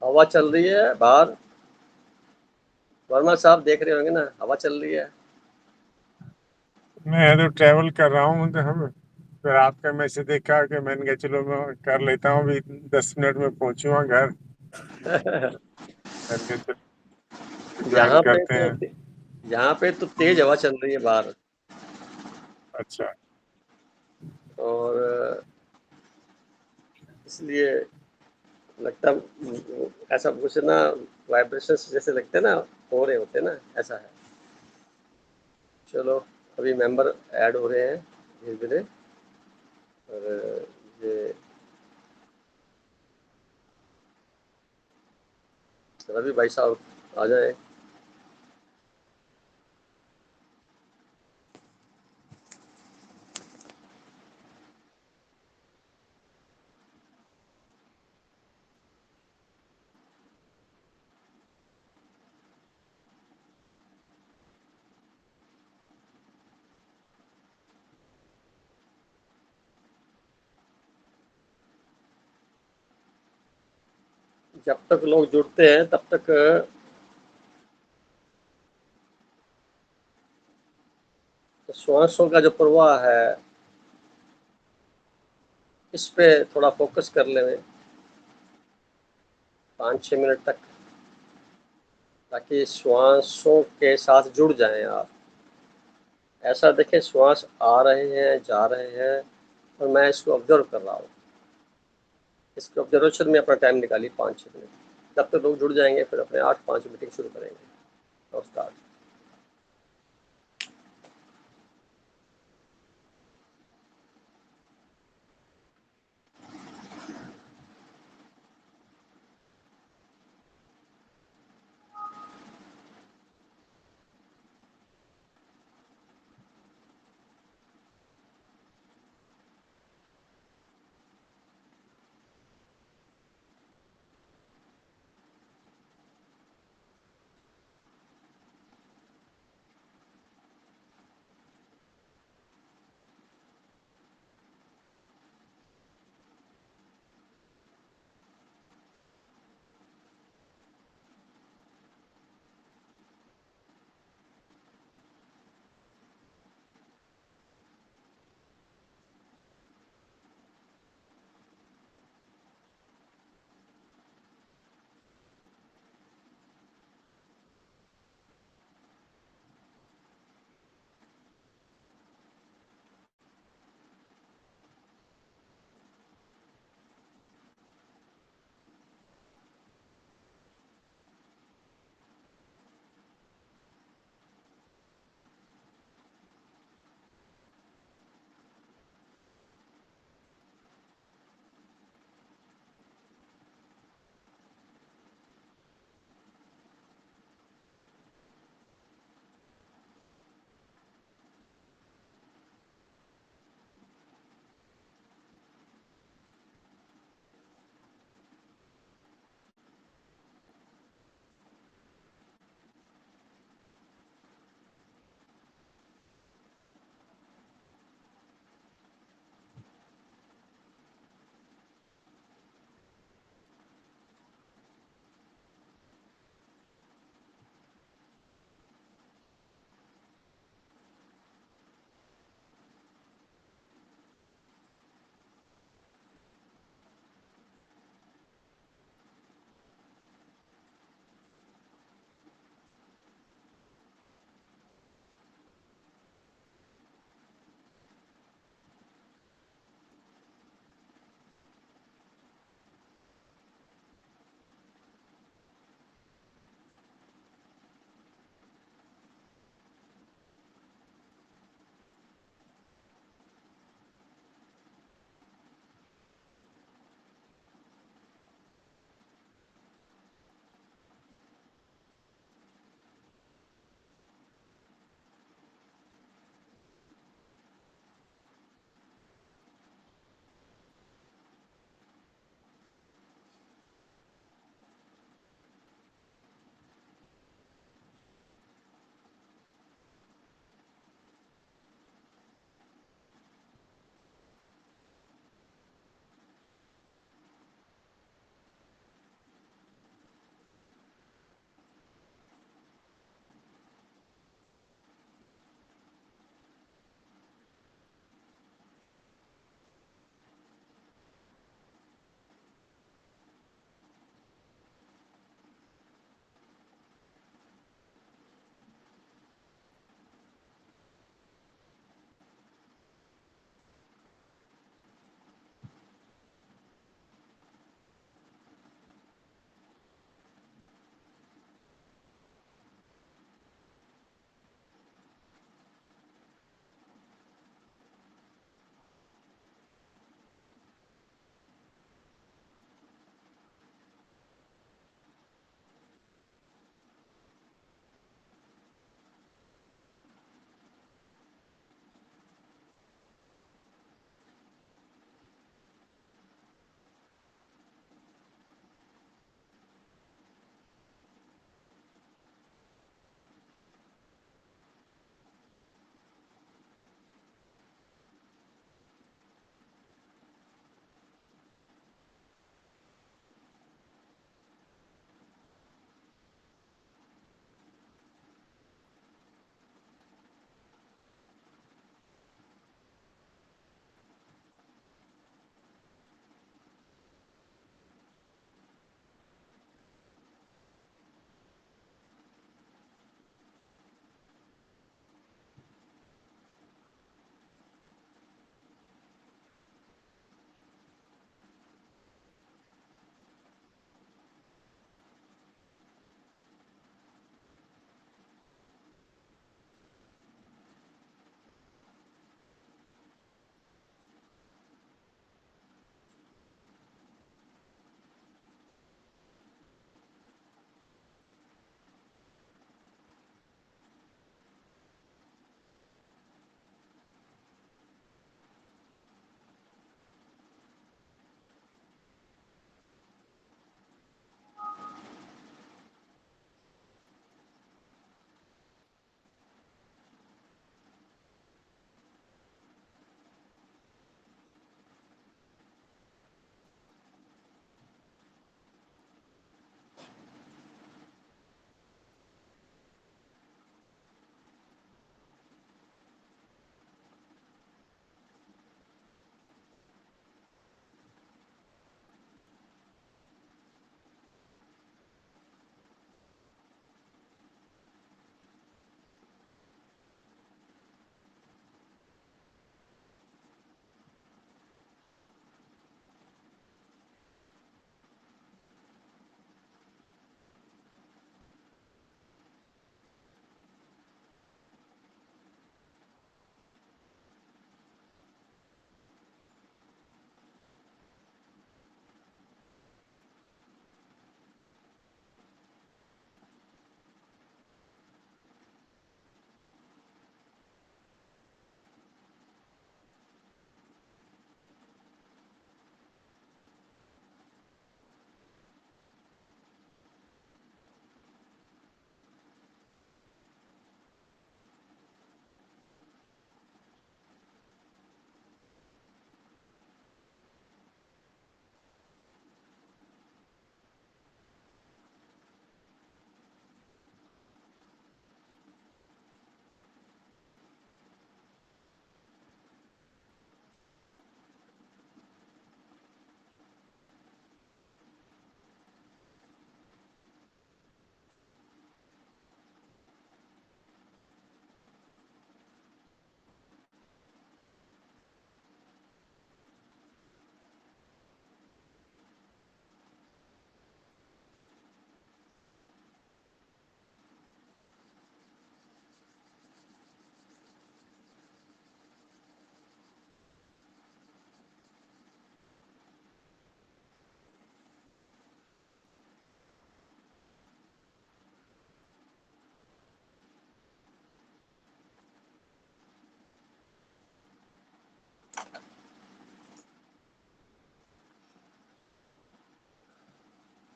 हवा चल रही है बाहर। वर्मा साहब देख रहे होंगे ना, हवा चल रही है। मैं तो ट्रैवल कर रहा हूँ तो हम फिर आपका मैसेज देखा कि मैंने कहा चलो मैं कर लेता हूँ, अभी 10 मिनट में पहुंचूंगा घर। मैंने कहा चलो ज्वाइन यहाँ पे करते तो हैं। यहाँ पे तो तेज हवा चल रही है बाहर। अच्छा। और इसलिए लगता ऐसा कुछ ना, वाइब्रेशन जैसे लगते हैं ना, हो रहे होते हैं ना, ऐसा है। चलो, अभी मेंबर ऐड हो रहे हैं धीरे धीरे। और ये रवि भाई साहब आ जाए। जब तक लोग जुड़ते हैं तब तक श्वासों का जो प्रवाह है, इस पे थोड़ा फोकस कर लें 5-6 मिनट तक, ताकि श्वासों के साथ जुड़ जाएं आप। ऐसा देखें, श्वास आ रहे हैं, जा रहे हैं, और मैं इसको ऑब्जर्व कर रहा हूँ। इसके ऑब्जर्वेशन में अपना टाइम निकालिए 5-6 मिनट। जब तक लोग जुड़ जाएंगे फिर अपने 8-5 मीटिंग शुरू करेंगे। और स्टार्ट।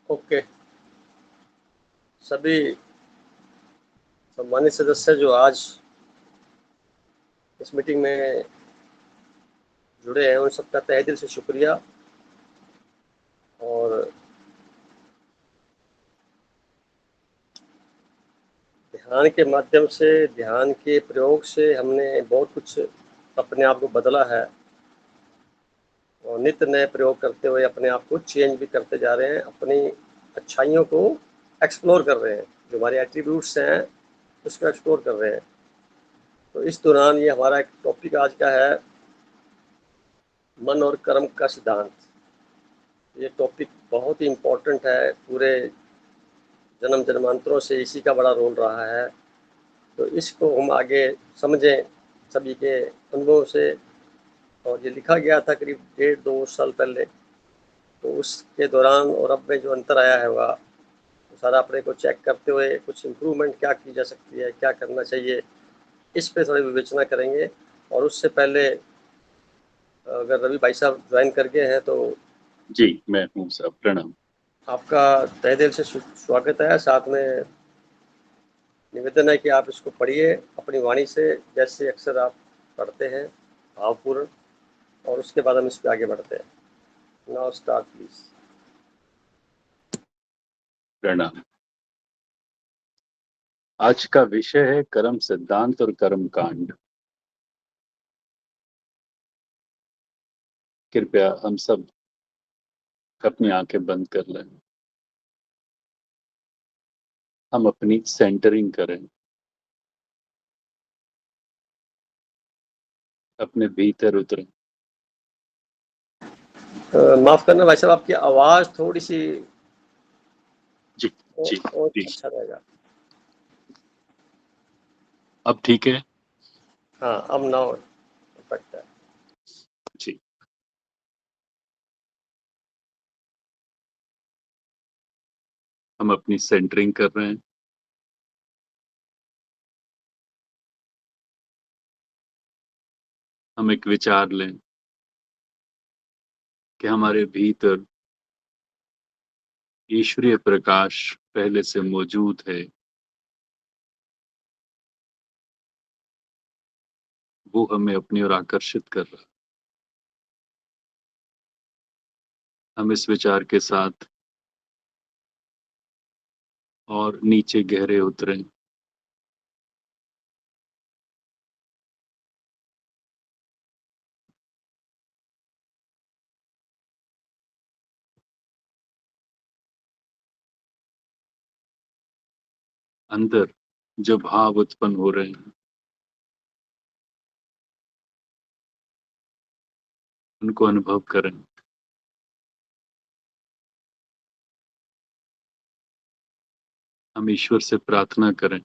ओके। सभी सम्मानित सदस्य जो आज इस मीटिंग में जुड़े हैं, उन सबका तहे दिल से शुक्रिया। और ध्यान के माध्यम से, ध्यान के प्रयोग से हमने बहुत कुछ अपने आप को बदला है, और नित्य नए प्रयोग करते हुए अपने आप को चेंज भी करते जा रहे हैं, अपनी अच्छाइयों को एक्सप्लोर कर रहे हैं, जो हमारे एट्रीब्यूट्स हैं उसको एक्सप्लोर कर रहे हैं। तो इस दौरान ये हमारा एक टॉपिक आज का है, मन और कर्म का सिद्धांत। ये टॉपिक बहुत ही इम्पोर्टेंट है, पूरे जन्म जन्मांतरों से इसी का बड़ा रोल रहा है। तो इसको हम आगे समझें सभी के अनुभव से। और ये लिखा गया था करीब 1.5-2 साल पहले, तो उसके दौरान और अब में जो अंतर आया है वह सारा अपने को चेक करते हुए कुछ इम्प्रूवमेंट क्या की जा सकती है, क्या करना चाहिए, इस पे थोड़ी विवेचना करेंगे। और उससे पहले अगर रवि भाई साहब ज्वाइन कर गए हैं तो जी, मैं हूँ साहब, प्रणाम। आपका तहे दिल से स्वागत है। साथ में निवेदन है कि आप इसको पढ़िए अपनी वाणी से, जैसे अक्सर आप पढ़ते हैं, भावपूर्ण, और उसके बाद हम इस पे आगे बढ़ते हैं। Now start please. प्रणाम। आज का विषय है कर्म सिद्धांत और कर्म कांड। कृपया हम सब अपनी आंखें बंद कर लें। हम अपनी सेंटरिंग करें, अपने भीतर उतरें। माफ करना भाई साहब, आपकी आवाज थोड़ी सी जी जी और जी। अच्छा रहेगा। अब ठीक है? हाँ, अब नाउ परफेक्ट है। जी। हम अपनी सेंटरिंग कर रहे हैं। हम एक विचार लें कि हमारे भीतर ईश्वरीय प्रकाश पहले से मौजूद है। वो हमें अपनी ओर आकर्षित कर रहा है। हम इस विचार के साथ और नीचे गहरे उतरें। अंदर जो भाव उत्पन्न हो रहे हैं उनको अनुभव करें। हम ईश्वर से प्रार्थना करें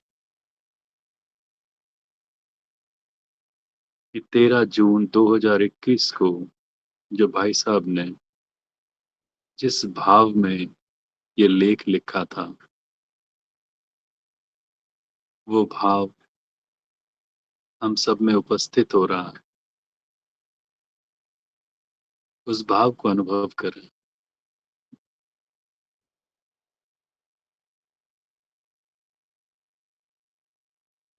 कि 13 जून 2021 को जो भाई साहब ने जिस भाव में ये लेख लिखा था, वो भाव हम सब में उपस्थित हो रहा है। उस भाव को अनुभव करें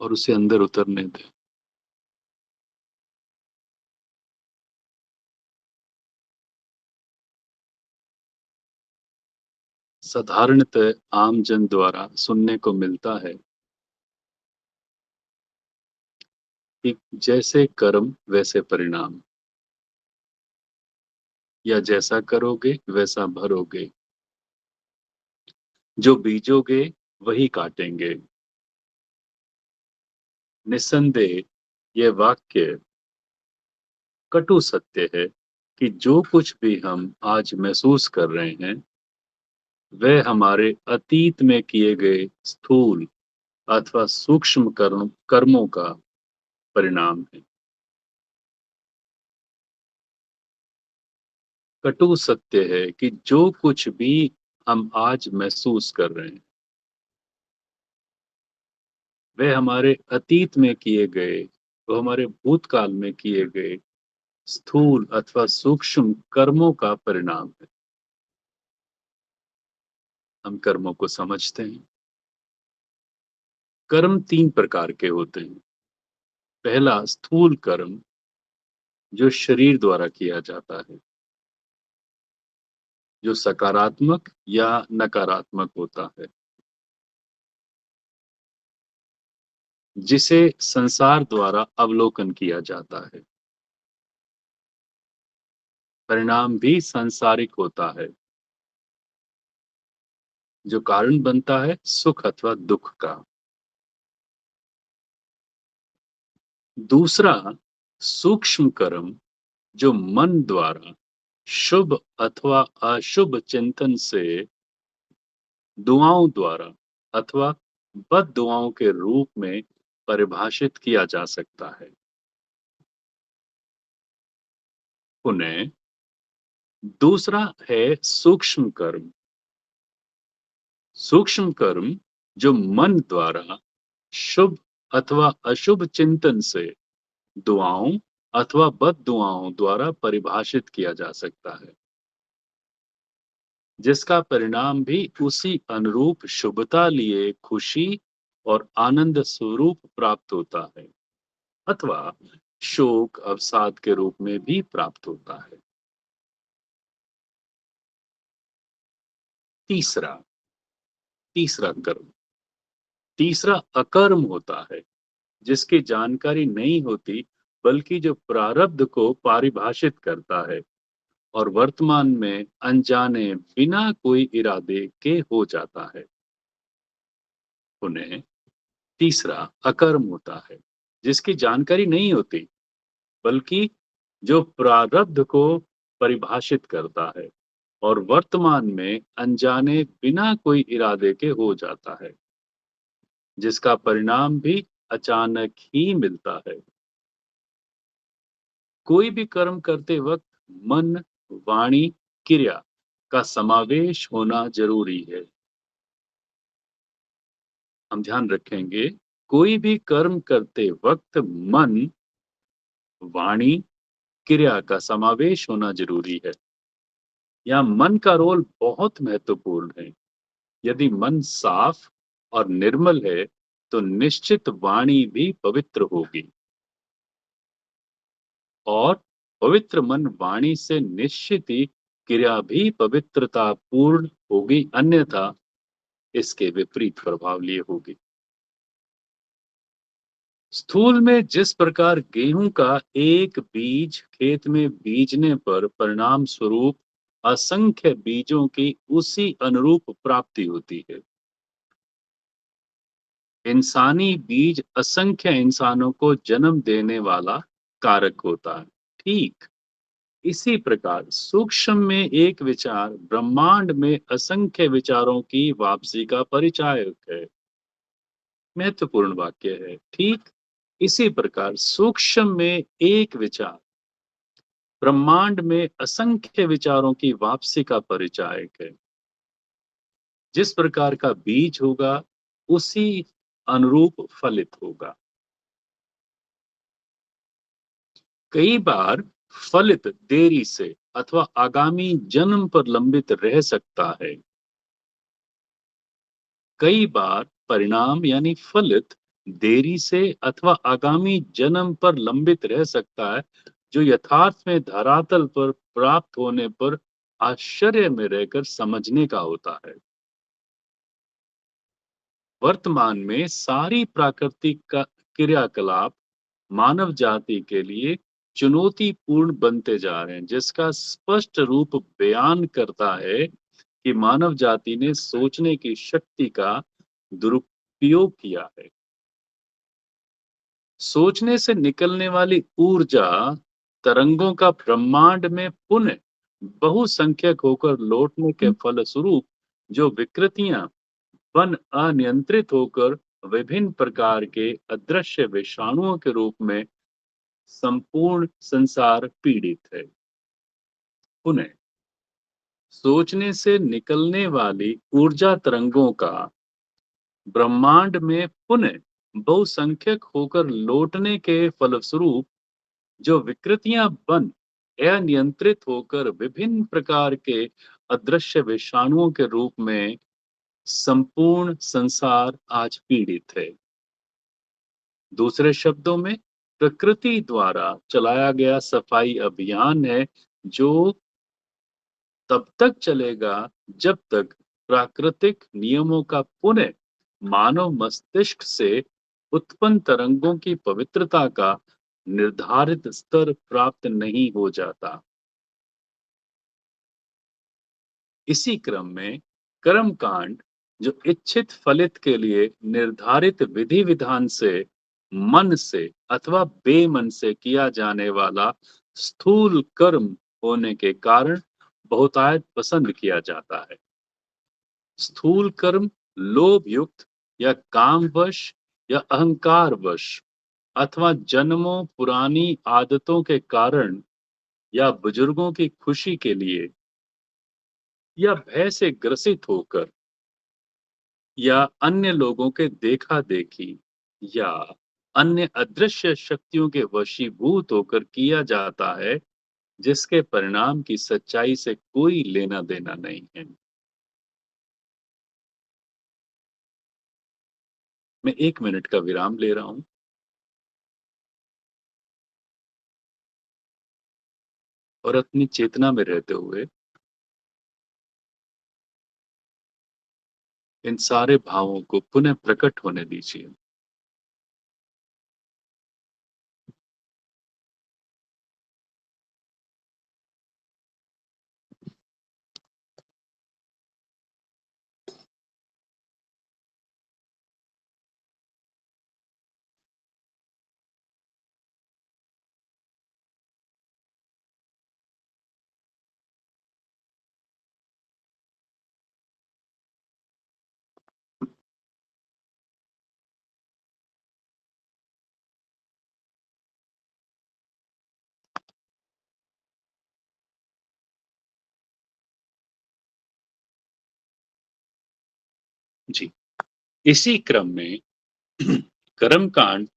और उसे अंदर उतरने दें। साधारणतः आम जन द्वारा सुनने को मिलता है कि जैसे कर्म वैसे परिणाम, या जैसा करोगे वैसा भरोगे, जो बीजोगे वही काटेंगे। निस्संदेह यह वाक्य कटु सत्य है कि जो कुछ भी हम आज महसूस कर रहे हैं वह हमारे अतीत में किए गए स्थूल अथवा सूक्ष्म कर्मों का परिणाम है। कटु सत्य है कि जो कुछ भी हम आज महसूस कर रहे हैं वह हमारे अतीत में किए गए, वो हमारे भूतकाल में किए गए स्थूल अथवा सूक्ष्म कर्मों का परिणाम है। हम कर्मों को समझते हैं। कर्म 3 प्रकार के होते हैं। पहला स्थूल कर्म, जो शरीर द्वारा किया जाता है, जो सकारात्मक या नकारात्मक होता है, जिसे संसार द्वारा अवलोकन किया जाता है। परिणाम भी सांसारिक होता है, जो कारण बनता है सुख अथवा दुख का। दूसरा सूक्ष्म कर्म, जो मन द्वारा शुभ अथवा अशुभ चिंतन से दुआओं द्वारा अथवा बद दुआओं के रूप में परिभाषित किया जा सकता है। पुनः दूसरा है सूक्ष्म कर्म। सूक्ष्म कर्म जो मन द्वारा शुभ अथवा अशुभ चिंतन से दुआओं अथवा बद दुआओं द्वारा परिभाषित किया जा सकता है, जिसका परिणाम भी उसी अनुरूप शुभता लिए खुशी और आनंद स्वरूप प्राप्त होता है अथवा शोक अवसाद के रूप में भी प्राप्त होता है। तीसरा तीसरा कर्म, तीसरा अकर्म होता है, जिसकी जानकारी नहीं होती, बल्कि जो प्रारब्ध को परिभाषित करता है और वर्तमान में अनजाने बिना कोई इरादे के हो जाता है। उन्हें तीसरा अकर्म होता है, जिसकी जानकारी नहीं होती, बल्कि जो प्रारब्ध को परिभाषित करता है और वर्तमान में अनजाने बिना कोई इरादे के हो जाता है, जिसका परिणाम भी अचानक ही मिलता है। कोई भी कर्म करते वक्त मन, वाणी, क्रिया का समावेश होना जरूरी है। हम ध्यान रखेंगे, कोई भी कर्म करते वक्त मन, वाणी, क्रिया का समावेश होना जरूरी है। यहाँ मन का रोल बहुत महत्वपूर्ण है। यदि मन साफ और निर्मल है, तो निश्चित वाणी भी पवित्र होगी और पवित्र मन वाणी से निश्चित ही क्रिया भी पवित्रता पूर्ण होगी, अन्यथा इसके विपरीत प्रभाव लिए होगी। स्थूल में जिस प्रकार गेहूं का एक बीज खेत में बीजने पर परिणाम स्वरूप असंख्य बीजों की उसी अनुरूप प्राप्ति होती है, इंसानी बीज असंख्य इंसानों को जन्म देने वाला कारक होता है। ठीक इसी प्रकार सूक्ष्म में एक विचार ब्रह्मांड में असंख्य विचारों की वापसी का परिचायक है। महत्वपूर्ण वाक्य है। ठीक इसी प्रकार सूक्ष्म में एक विचार ब्रह्मांड में असंख्य विचारों की वापसी का परिचायक है। जिस प्रकार का बीज होगा, उसी अनुरूप फलित होगा। कई बार फलित देरी से अथवा आगामी जन्म पर लंबित रह सकता है। कई बार परिणाम यानी फलित देरी से अथवा आगामी जन्म पर लंबित रह सकता है, जो यथार्थ में धरातल पर प्राप्त होने पर आश्चर्य में रहकर समझने का होता है। वर्तमान में सारी प्राकृतिक का क्रियाकलाप मानव जाति के लिए चुनौतीपूर्ण बनते जा रहे हैं, जिसका स्पष्ट रूप बयान करता है कि मानव जाति ने सोचने की शक्ति का दुरुपयोग किया है। सोचने से निकलने वाली ऊर्जा तरंगों का ब्रह्मांड में पुनः बहुसंख्यक होकर लौटने के फलस्वरूप जो विकृतियां बन अनियंत्रित होकर विभिन्न प्रकार के अदृश्य विषाणुओं के रूप में संपूर्ण संसार पीड़ित है। पुनः सोचने से निकलने वाली ऊर्जा तरंगों का ब्रह्मांड में पुनः बहुसंख्यक होकर लौटने के फलस्वरूप जो विकृतियां बन अनियंत्रित होकर विभिन्न प्रकार के अदृश्य विषाणुओं के रूप में संपूर्ण संसार आज पीड़ित है। दूसरे शब्दों में, प्रकृति द्वारा चलाया गया सफाई अभियान है जो तब तक चलेगा जब तक प्राकृतिक नियमों का पुनः मानव मस्तिष्क से उत्पन्न तरंगों की पवित्रता का निर्धारित स्तर प्राप्त नहीं हो जाता। इसी क्रम में कर्मकांड, जो इच्छित फलित के लिए निर्धारित विधि विधान से, मन से अथवा बेमन से किया जाने वाला स्थूल कर्म होने के कारण बहुतायत पसंद किया जाता है। स्थूल कर्म लोभ युक्त या कामवश या अहंकारवश अथवा जन्मों पुरानी आदतों के कारण या बुजुर्गों की खुशी के लिए या भय से ग्रसित होकर या अन्य लोगों के देखा देखी या अन्य अदृश्य शक्तियों के वशीभूत होकर किया जाता है, जिसके परिणाम की सच्चाई से कोई लेना देना नहीं है। मैं 1 मिनट का विराम ले रहा हूं और अपनी चेतना में रहते हुए इन सारे भावों को पुनः प्रकट होने दीजिए। जी, इसी क्रम में कर्मकांड,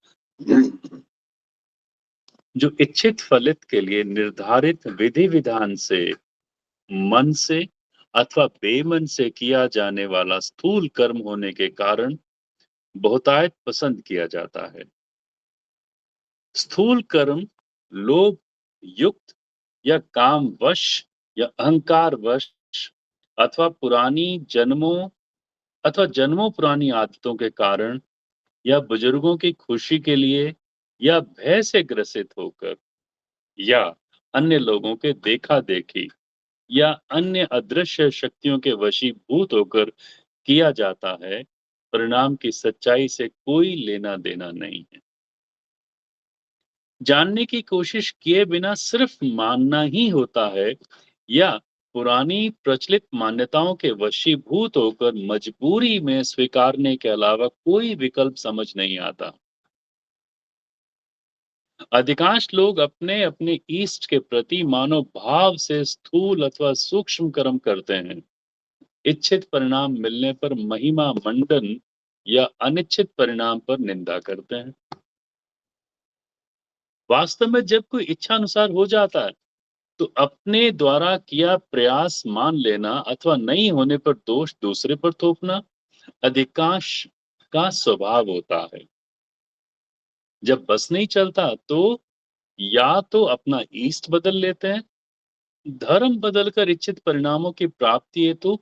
जो इच्छित फलित के लिए निर्धारित विधि विधान से, मन से अथवा बेमन से किया जाने वाला स्थूल कर्म होने के कारण बहुतायत पसंद किया जाता है। स्थूल कर्म लोभ युक्त या कामवश या अहंकारवश अथवा जन्मों पुरानी आदतों के कारण या बुजुर्गों की खुशी के लिए या भय से ग्रसित होकर या अन्य लोगों के देखा देखी या अन्य अदृश्य शक्तियों के वशीभूत होकर किया जाता है, परिणाम की सच्चाई से कोई लेना देना नहीं है। जानने की कोशिश किए बिना सिर्फ मानना ही होता है या पुरानी प्रचलित मान्यताओं के वशीभूत होकर मजबूरी में स्वीकारने के अलावा कोई विकल्प समझ नहीं आता। अधिकांश लोग अपने अपने ईष्ट के प्रति मानव भाव से स्थूल अथवा सूक्ष्म कर्म करते हैं। इच्छित परिणाम मिलने पर महिमा मंडन या अनिच्छित परिणाम पर निंदा करते हैं। वास्तव में जब कोई इच्छा अनुसार हो जाता है तो अपने द्वारा किया प्रयास मान लेना अथवा नहीं होने पर दोष दूसरे पर थोपना अधिकांश का स्वभाव होता है। जब बस नहीं चलता तो या तो अपना ईष्ट बदल लेते हैं, धर्म बदलकर इच्छित परिणामों की प्राप्ति हेतु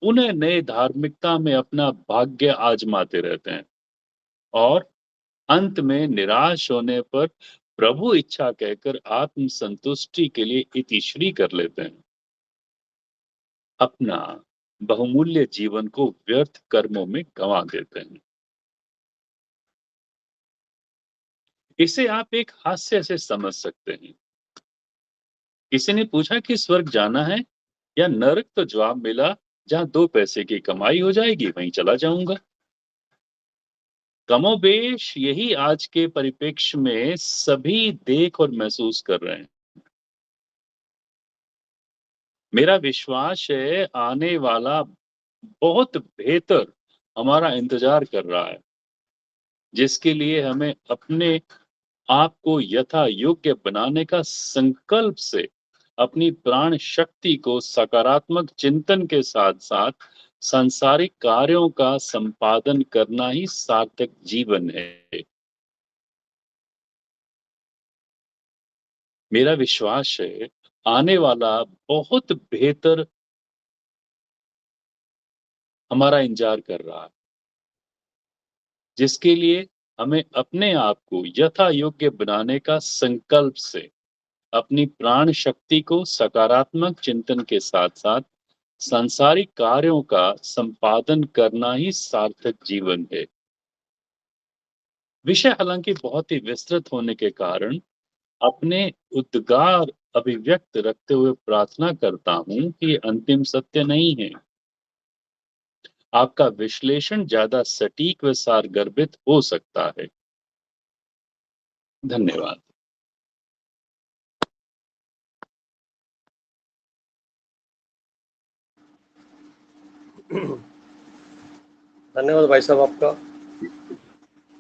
पुनः नए धार्मिकता में अपना भाग्य आजमाते रहते हैं और अंत में निराश होने पर प्रभु इच्छा कहकर आत्म संतुष्टि के लिए इतिश्री कर लेते हैं। अपना बहुमूल्य जीवन को व्यर्थ कर्मों में गंवा देते हैं। इसे आप एक हास्य से समझ सकते हैं। किसी ने पूछा कि स्वर्ग जाना है या नरक, तो जवाब मिला, जहां 2 पैसे की कमाई हो जाएगी वहीं चला जाऊंगा। कमोबेश यही आज के परिप्रेक्ष्य में सभी देख और महसूस कर रहे हैं। मेरा विश्वास है आने वाला बहुत बेहतर हमारा इंतजार कर रहा है, जिसके लिए हमें अपने आप को यथा योग्य बनाने का संकल्प से अपनी प्राण शक्ति को सकारात्मक चिंतन के साथ साथ सांसारिक कार्यों का संपादन करना ही सार्थक जीवन है। मेरा विश्वास है आने वाला बहुत बेहतर हमारा इंतजार कर रहा है, जिसके लिए हमें अपने आप को यथा योग्य बनाने का संकल्प से अपनी प्राण शक्ति को सकारात्मक चिंतन के साथ साथ सांसारिक कार्यों का संपादन करना ही सार्थक जीवन है। विषय हालांकि बहुत ही विस्तृत होने के कारण अपने उद्गार अभिव्यक्त रखते हुए प्रार्थना करता हूं कि ये अंतिम सत्य नहीं है। आपका विश्लेषण ज्यादा सटीक व सारगर्भित हो सकता है। धन्यवाद। धन्यवाद भाई साहब आपका।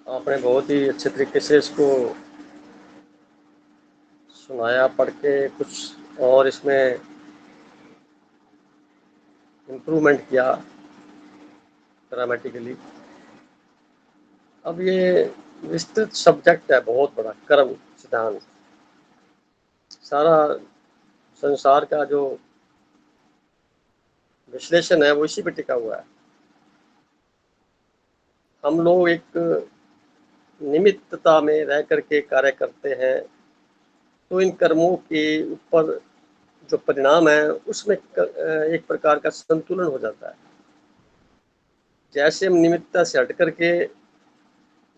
आपने बहुत ही अच्छे तरीके से इसको सुनाया, पढ़ के कुछ और इसमें इम्प्रूवमेंट किया ग्रामेटिकली। अब ये विस्तृत सब्जेक्ट है, बहुत बड़ा कर्म सिद्धांत। सारा संसार का जो विश्लेषण है वो इसी पे टिका हुआ है। हम लोग एक निमित्तता में रह करके कार्य करते हैं, तो इन कर्मों के ऊपर जो परिणाम है उसमें एक प्रकार का संतुलन हो जाता है। जैसे हम निमित्तता से हट करके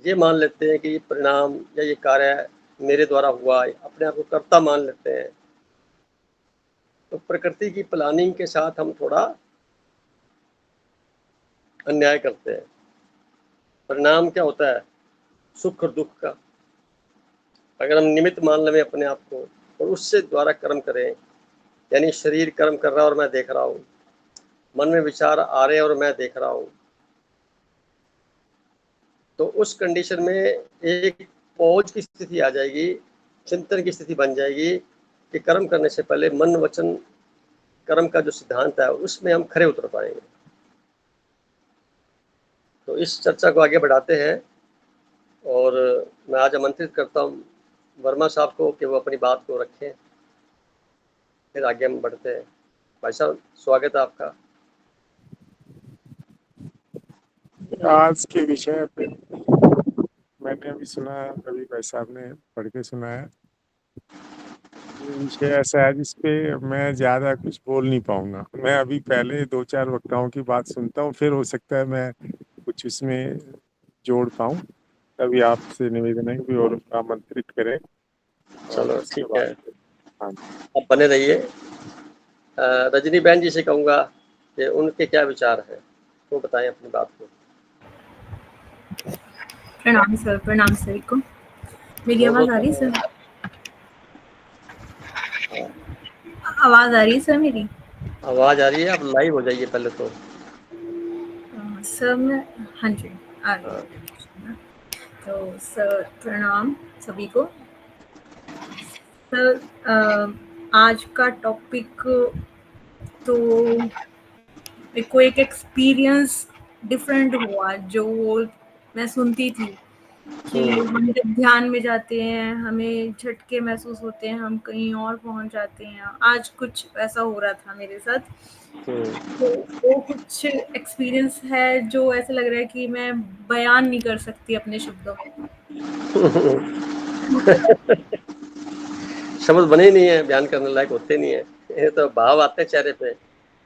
ये मान लेते हैं कि ये परिणाम या ये कार्य मेरे द्वारा हुआ, अपने आप को कर्ता मान लेते हैं, तो प्रकृति की प्लानिंग के साथ हम थोड़ा अन्याय करते हैं। परिणाम क्या होता है? सुख और दुख का। अगर हम निमित्त मान लें अपने आप को और उससे द्वारा कर्म करें, यानी शरीर कर्म कर रहा है और मैं देख रहा हूँ, मन में विचार आ रहे हैं और मैं देख रहा हूँ, तो उस कंडीशन में एक पौज की स्थिति आ जाएगी, चिंतन की स्थिति बन जाएगी कि कर्म करने से पहले मन वचन कर्म का जो सिद्धांत है उसमें हम खरे उतर पाएंगे। तो इस चर्चा को आगे बढ़ाते हैं और मैं आज आमंत्रित करता हूँ वर्मा साहब को कि वो अपनी बात को रखें, फिर आगे हम बढ़ते हैं। भाई साहब स्वागत है आपका। आज के विषय पे मैंने अभी सुना, अभी भाई साहब ने पढ़ के सुनाया। ये विषय ऐसा है जिसपे मैं ज्यादा कुछ बोल नहीं पाऊंगा। मैं अभी पहले 2-4 वक्ताओं की बात सुनता हूँ, फिर हो सकता है मैं कुछ इसमें जोड़ पाऊँ। तभी आपसे निवेदन है कि और आमंत्रित करें और चलो उसके ठीक है, बाद। हाँ, आप बने रहिए। रजनी बहन जी से कहूँगा कि उनके क्या विचार हैं, वो बताएं अपनी बात को। प्रणाम सर को। मेरी आवाज आ रही है सर? आवाज आ रही है सर मेरी? आवाज आ रही है, आप लाइव हो जाइए पहले तो। सर मैं, हाँ जी आ रही है। तो सर प्रणाम सभी को। सर आज का टॉपिक तो मेरे को एक एक्सपीरियंस डिफरेंट हुआ जो मैं सुनती थी कि हम जब ध्यान में जाते हैं हमें झटके महसूस होते हैं, हम कहीं और पहुंच जाते हैं। आज कुछ ऐसा हो रहा था मेरे साथ, तो वो कुछ एक्सपीरियंस है जो ऐसा लग रहा है कि मैं बयान नहीं कर सकती अपने शब्दों में। शब्द बने ही नहीं है, बयान करने लायक होते नहीं है। ये तो भाव आते हैं चेहरे पे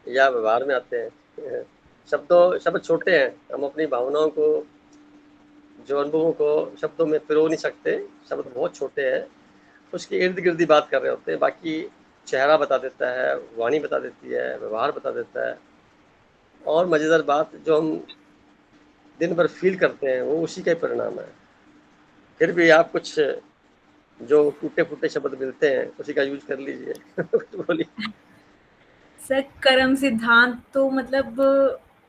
या व्यवहार में आते हैं। शब्द छोटे हैं, हम अपनी भावनाओं को, जो अनुभवों को शब्दों में पिरो नहीं सकते। शब्द बहुत छोटे हैं, उसके इर्द गिर्द ही बात कर रहे होते हैं। बाकी चेहरा बता देता है, वाणी बता देती है, व्यवहार बता देता है। और मज़ेदार बात, जो हम दिन भर फील करते हैं वो उसी का ही परिणाम है। फिर भी आप कुछ जो टूटे फूटे शब्द मिलते हैं उसी का यूज कर लीजिए। बोलिए। सर कर्म सिद्धांत तो मतलब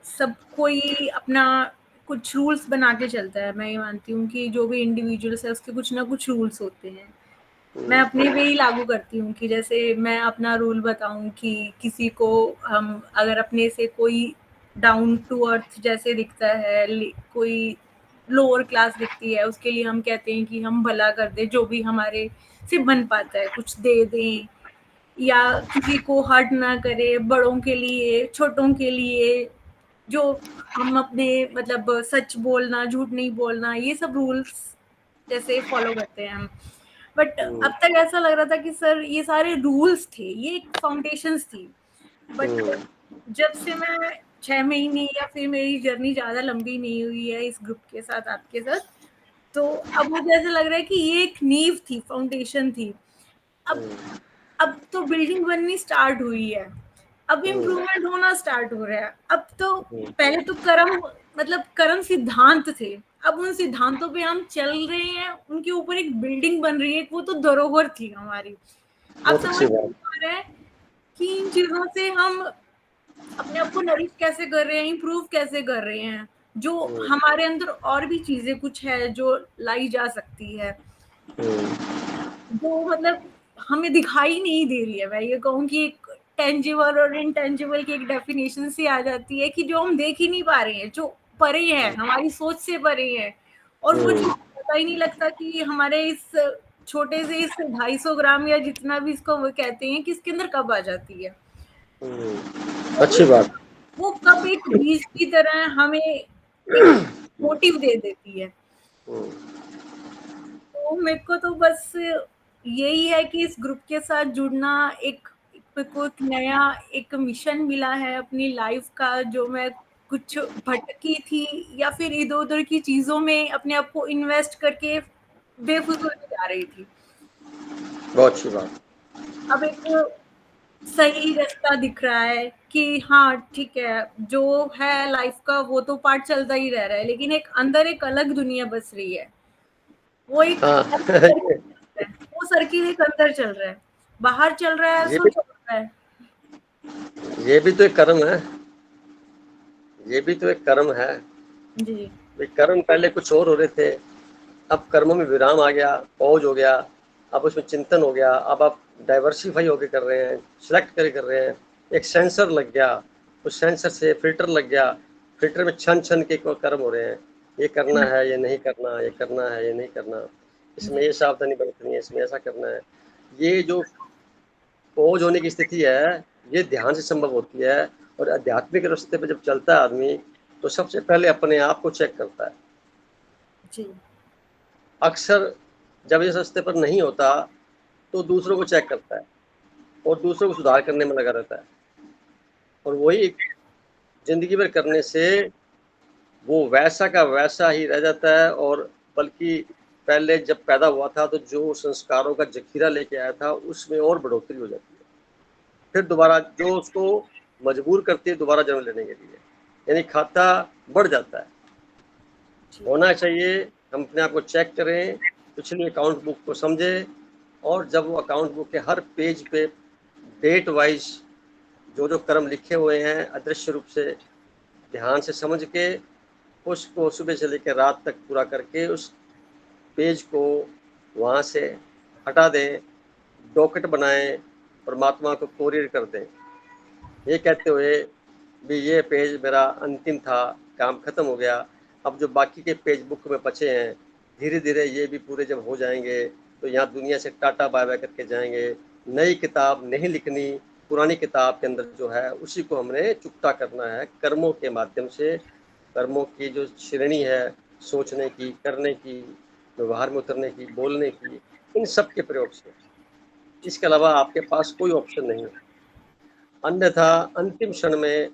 सब कोई अपना कुछ रूल्स बना के चलता है। मैं ये मानती हूँ कि जो भी इंडिविजुअल्स है उसके कुछ ना कुछ रूल्स होते हैं। मैं अपने पे ही लागू करती हूँ कि जैसे मैं अपना रूल बताऊं कि किसी को हम अगर अपने से कोई डाउन टू अर्थ जैसे दिखता है, कोई लोअर क्लास दिखती है, उसके लिए हम कहते हैं कि हम भला कर दे, जो भी हमारे से बन पाता है कुछ दे दें, या किसी को हर्ट ना करे, बड़ों के लिए छोटों के लिए, जो हम अपने मतलब सच बोलना, झूठ नहीं बोलना, ये सब रूल्स जैसे फॉलो करते हैं हम। बट अब तक ऐसा लग रहा था कि सर ये सारे रूल्स थे, ये एक फाउंडेशंस थी। बट जब से मैं 6 महीने या फिर मेरी जर्नी ज्यादा लंबी नहीं हुई है इस ग्रुप के साथ, आपके साथ, तो अब मुझे ऐसा लग रहा है कि ये एक नींव थी, फाउंडेशन थी। अब तो बिल्डिंग बननी स्टार्ट हुई है, अब इम्प्रूवमेंट होना स्टार्ट हो रहा है। अब तो पहले तो कर्म, मतलब कर्म सिद्धांत थे, अब उन सिद्धांतों पे हम चल रहे हैं, उनके ऊपर एक बिल्डिंग बन रही है, वो तो धरोहर थी हमारी। अब बहुत समझ अच्छी नहीं बात। आ रहा है कि इन चीजों से हम अपने आप को नरिश कैसे कर रहे हैं, इम्प्रूव कैसे कर रहे हैं, जो हमारे अंदर और भी चीजें कुछ है जो लाई जा सकती है, जो मतलब हमें दिखाई नहीं दे रही है। मैं ये कहूँ कि एक टेंजिबल और इनटेंजिबल की एक डेफिनेशन सी आ जाती है कि जो हम देख ही नहीं पा रहे हैं, जो परे है, हमारी सोच से परे है, और वो चीज पता ही नहीं लगता कि हमारे इस छोटे से इस 250 ग्राम या जितना भी इसको वो कहते हैं कि इसके अंदर कब आ जाती है। अच्छी बात। वो कब एक बीज की तरह हमें एक मोटिव दे देती है। तो मेरे को तो बस यही है कि इस ग्रुप के साथ जुड़ना, एक मेरे को एक नया एक मिशन मिला है अपनी लाइफ का, जो मैं कुछ भटकी थी या फिर इधर उधर की चीजों में अपने आप को इन्वेस्ट करके बेफिजूल में जा रही थी। बहुत अच्छी बात। अब एक सही रास्ता दिख रहा है कि हाँ ठीक है, जो है लाइफ का वो तो पार्ट चलता ही रह रहा है, लेकिन एक अंदर एक अलग दुनिया बस रही है। वो एक हाँ वो सर्किल एक अंदर चल रहा है, बाहर चल रहा है ये सो भी चल रहा है। ये भी तो एक कर्म है, ये भी तो एक कर्म है। जी भाई कर्म पहले कुछ और हो रहे थे, अब कर्मों में विराम आ गया, पॉज हो गया, अब उसमें चिंतन हो गया, अब आप डाइवर्सिफाई होके कर रहे हैं, सिलेक्ट करके कर रहे हैं। एक सेंसर लग गया, उस सेंसर से फिल्टर लग गया, फिल्टर में छन छन के कर्म हो रहे हैं, ये करना है, ये नहीं करना, ये करना है, ये नहीं करना, इसमें ये सावधानी बरतनी है, इसमें ऐसा करना है। ये जो पॉज होने की स्थिति है, ये ध्यान से संभव होती है। और आध्यात्मिक रास्ते पे जब चलता है आदमी, तो सबसे पहले अपने आप को चेक करता है। जी अक्सर जब इस रास्ते पर नहीं होता, तो दूसरों को चेक करता है और दूसरों को सुधार करने में लगा रहता है, और वही जिंदगी भर करने से वो वैसा का वैसा ही रह जाता है। और बल्कि पहले जब पैदा हुआ था, तो जो संस्कारों का जखीरा लेके आया था, उसमें और बढ़ोतरी हो जाती है। फिर दोबारा जो उसको मजबूर करती है दोबारा जन्म लेने के लिए, यानी खाता बढ़ जाता है। होना चाहिए हम अपने आप को चेक करें, पिछली अकाउंट बुक को समझें, और जब वो अकाउंट बुक के हर पेज पे डेट वाइज जो जो कर्म लिखे हुए हैं अदृश्य रूप से ध्यान से समझ के, उसको सुबह से लेकर रात तक पूरा करके उस पेज को वहाँ से हटा दें, डॉकेट बनाएं, परमात्मा को कोरियर कर दें, ये कहते हुए भी ये पेज मेरा अंतिम था, काम खत्म हो गया। अब जो बाकी के पेज बुक में बचे हैं, धीरे धीरे ये भी पूरे जब हो जाएंगे, तो यहाँ दुनिया से टाटा बाय बाय करके जाएंगे। नई किताब नहीं लिखनी, पुरानी किताब के अंदर जो है उसी को हमने चुकता करना है कर्मों के माध्यम से। कर्मों की जो श्रेणी है, सोचने की, करने की, व्यवहार में उतरने की, बोलने की, इन सब के प्रयोग से, इसके अलावा आपके पास कोई ऑप्शन नहीं है। अन्यथा अंतिम क्षण में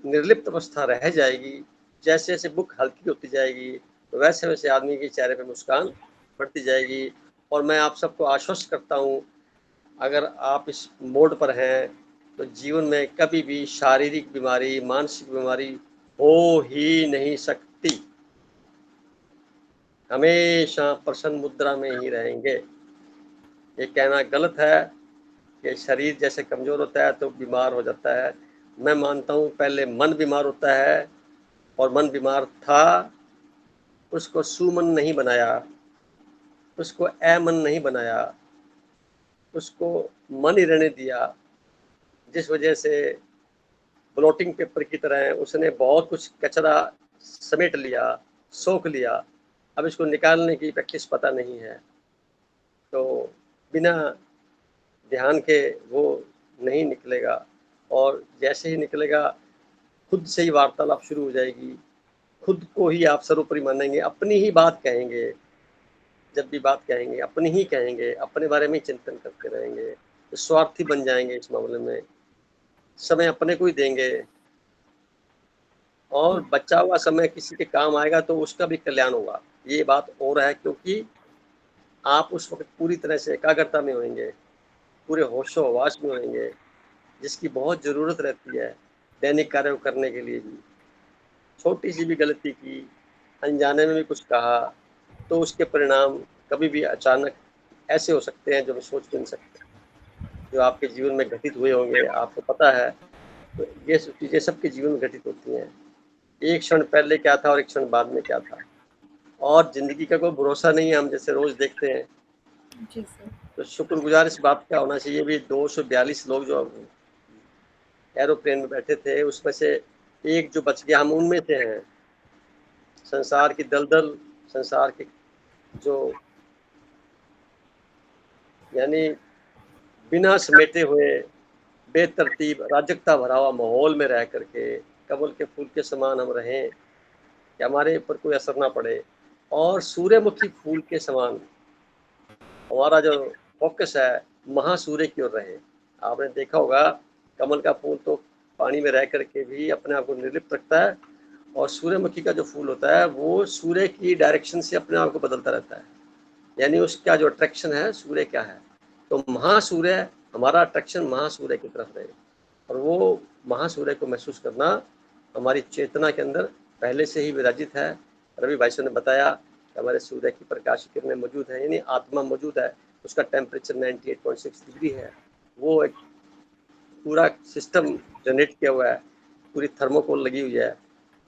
निर्लिप्त अवस्था रह जाएगी। जैसे जैसे बुक हल्की होती जाएगी, वैसे वैसे आदमी के चेहरे पर मुस्कान बढ़ती जाएगी। और मैं आप सबको आश्वस्त करता हूँ, अगर आप इस मोड पर हैं, तो जीवन में कभी भी शारीरिक बीमारी, मानसिक बीमारी हो ही नहीं सकती। हमेशा प्रसन्न मुद्रा में ही रहेंगे। ये कहना गलत है कि शरीर जैसे कमजोर होता है तो बीमार हो जाता है। मैं मानता हूँ पहले मन बीमार होता है, और मन बीमार था, उसको सुमन नहीं बनाया, उसको अमन नहीं बनाया, उसको मन ही रहने दिया, जिस वजह से ब्लोटिंग पेपर की तरह उसने बहुत कुछ कचरा समेट लिया, सोख लिया, अब इसको निकालने की प्रैक्टिस पता नहीं है, तो बिना ध्यान के वो नहीं निकलेगा, और जैसे ही निकलेगा खुद से ही वार्तालाप शुरू हो जाएगी, खुद को ही आप सर्वोपरि मानेंगे, अपनी ही बात कहेंगे, जब भी बात कहेंगे अपनी ही कहेंगे, अपने बारे में ही चिंतन करते रहेंगे, तो स्वार्थी बन जाएंगे इस मामले में, समय अपने को ही देंगे, और बचा हुआ समय किसी के काम आएगा तो उसका भी कल्याण होगा। ये बात और है, क्योंकि आप उस वक्त पूरी तरह से एकाग्रता में होंगे, पूरे होशो हवास में होंगे, जिसकी बहुत ज़रूरत रहती है दैनिक कार्यों करने के लिए भी। छोटी सी भी गलती की, अनजाने में भी कुछ कहा, तो उसके परिणाम कभी भी अचानक ऐसे हो सकते हैं जो हम सोच भी नहीं सकते, जो आपके जीवन में घटित हुए होंगे, आपको पता है। तो ये सब चीज़ें सबके जीवन में घटित होती हैं, एक क्षण पहले क्या था और एक क्षण बाद में क्या था, और ज़िंदगी का कोई भरोसा नहीं है, हम जैसे रोज़ देखते हैं। जी सर। तो शुक्रगुजार इस बात का होना चाहिए भी 242 लोग जो एरोप्लेन में बैठे थे, उसमें से एक जो बच गया, हम उनमें से हैं। संसार की दलदल, संसार के जो यानी बिना समेटे हुए बेतरतीब अराजकता भरा हुआ माहौल में रह करके कमल के फूल के समान हम रहें कि हमारे ऊपर कोई असर ना पड़े, और सूर्यमुखी फूल के समान हमारा जो फोकस है महासूर्य की ओर रहे। आपने देखा होगा कमल का फूल तो पानी में रह करके भी अपने आप को निर्लिप्त रखता है, और सूर्यमुखी का जो फूल होता है वो सूर्य की डायरेक्शन से अपने आप को बदलता रहता है, यानी उसका जो अट्रैक्शन है सूर्य क्या है, तो महासूर्य, हमारा अट्रैक्शन महासूर्य की तरफ रहे, और वो महासूर्य को महसूस करना हमारी चेतना के अंदर पहले से ही विराजित है। रवि भाई साहब ने बताया कि हमारे सूर्य की प्रकाश किरणें मौजूद है, यानी आत्मा मौजूद है, उसका टेम्परेचर 98.6 डिग्री है, वो एक पूरा सिस्टम जनरेट किया हुआ है, पूरी थर्मोकोल लगी हुई है,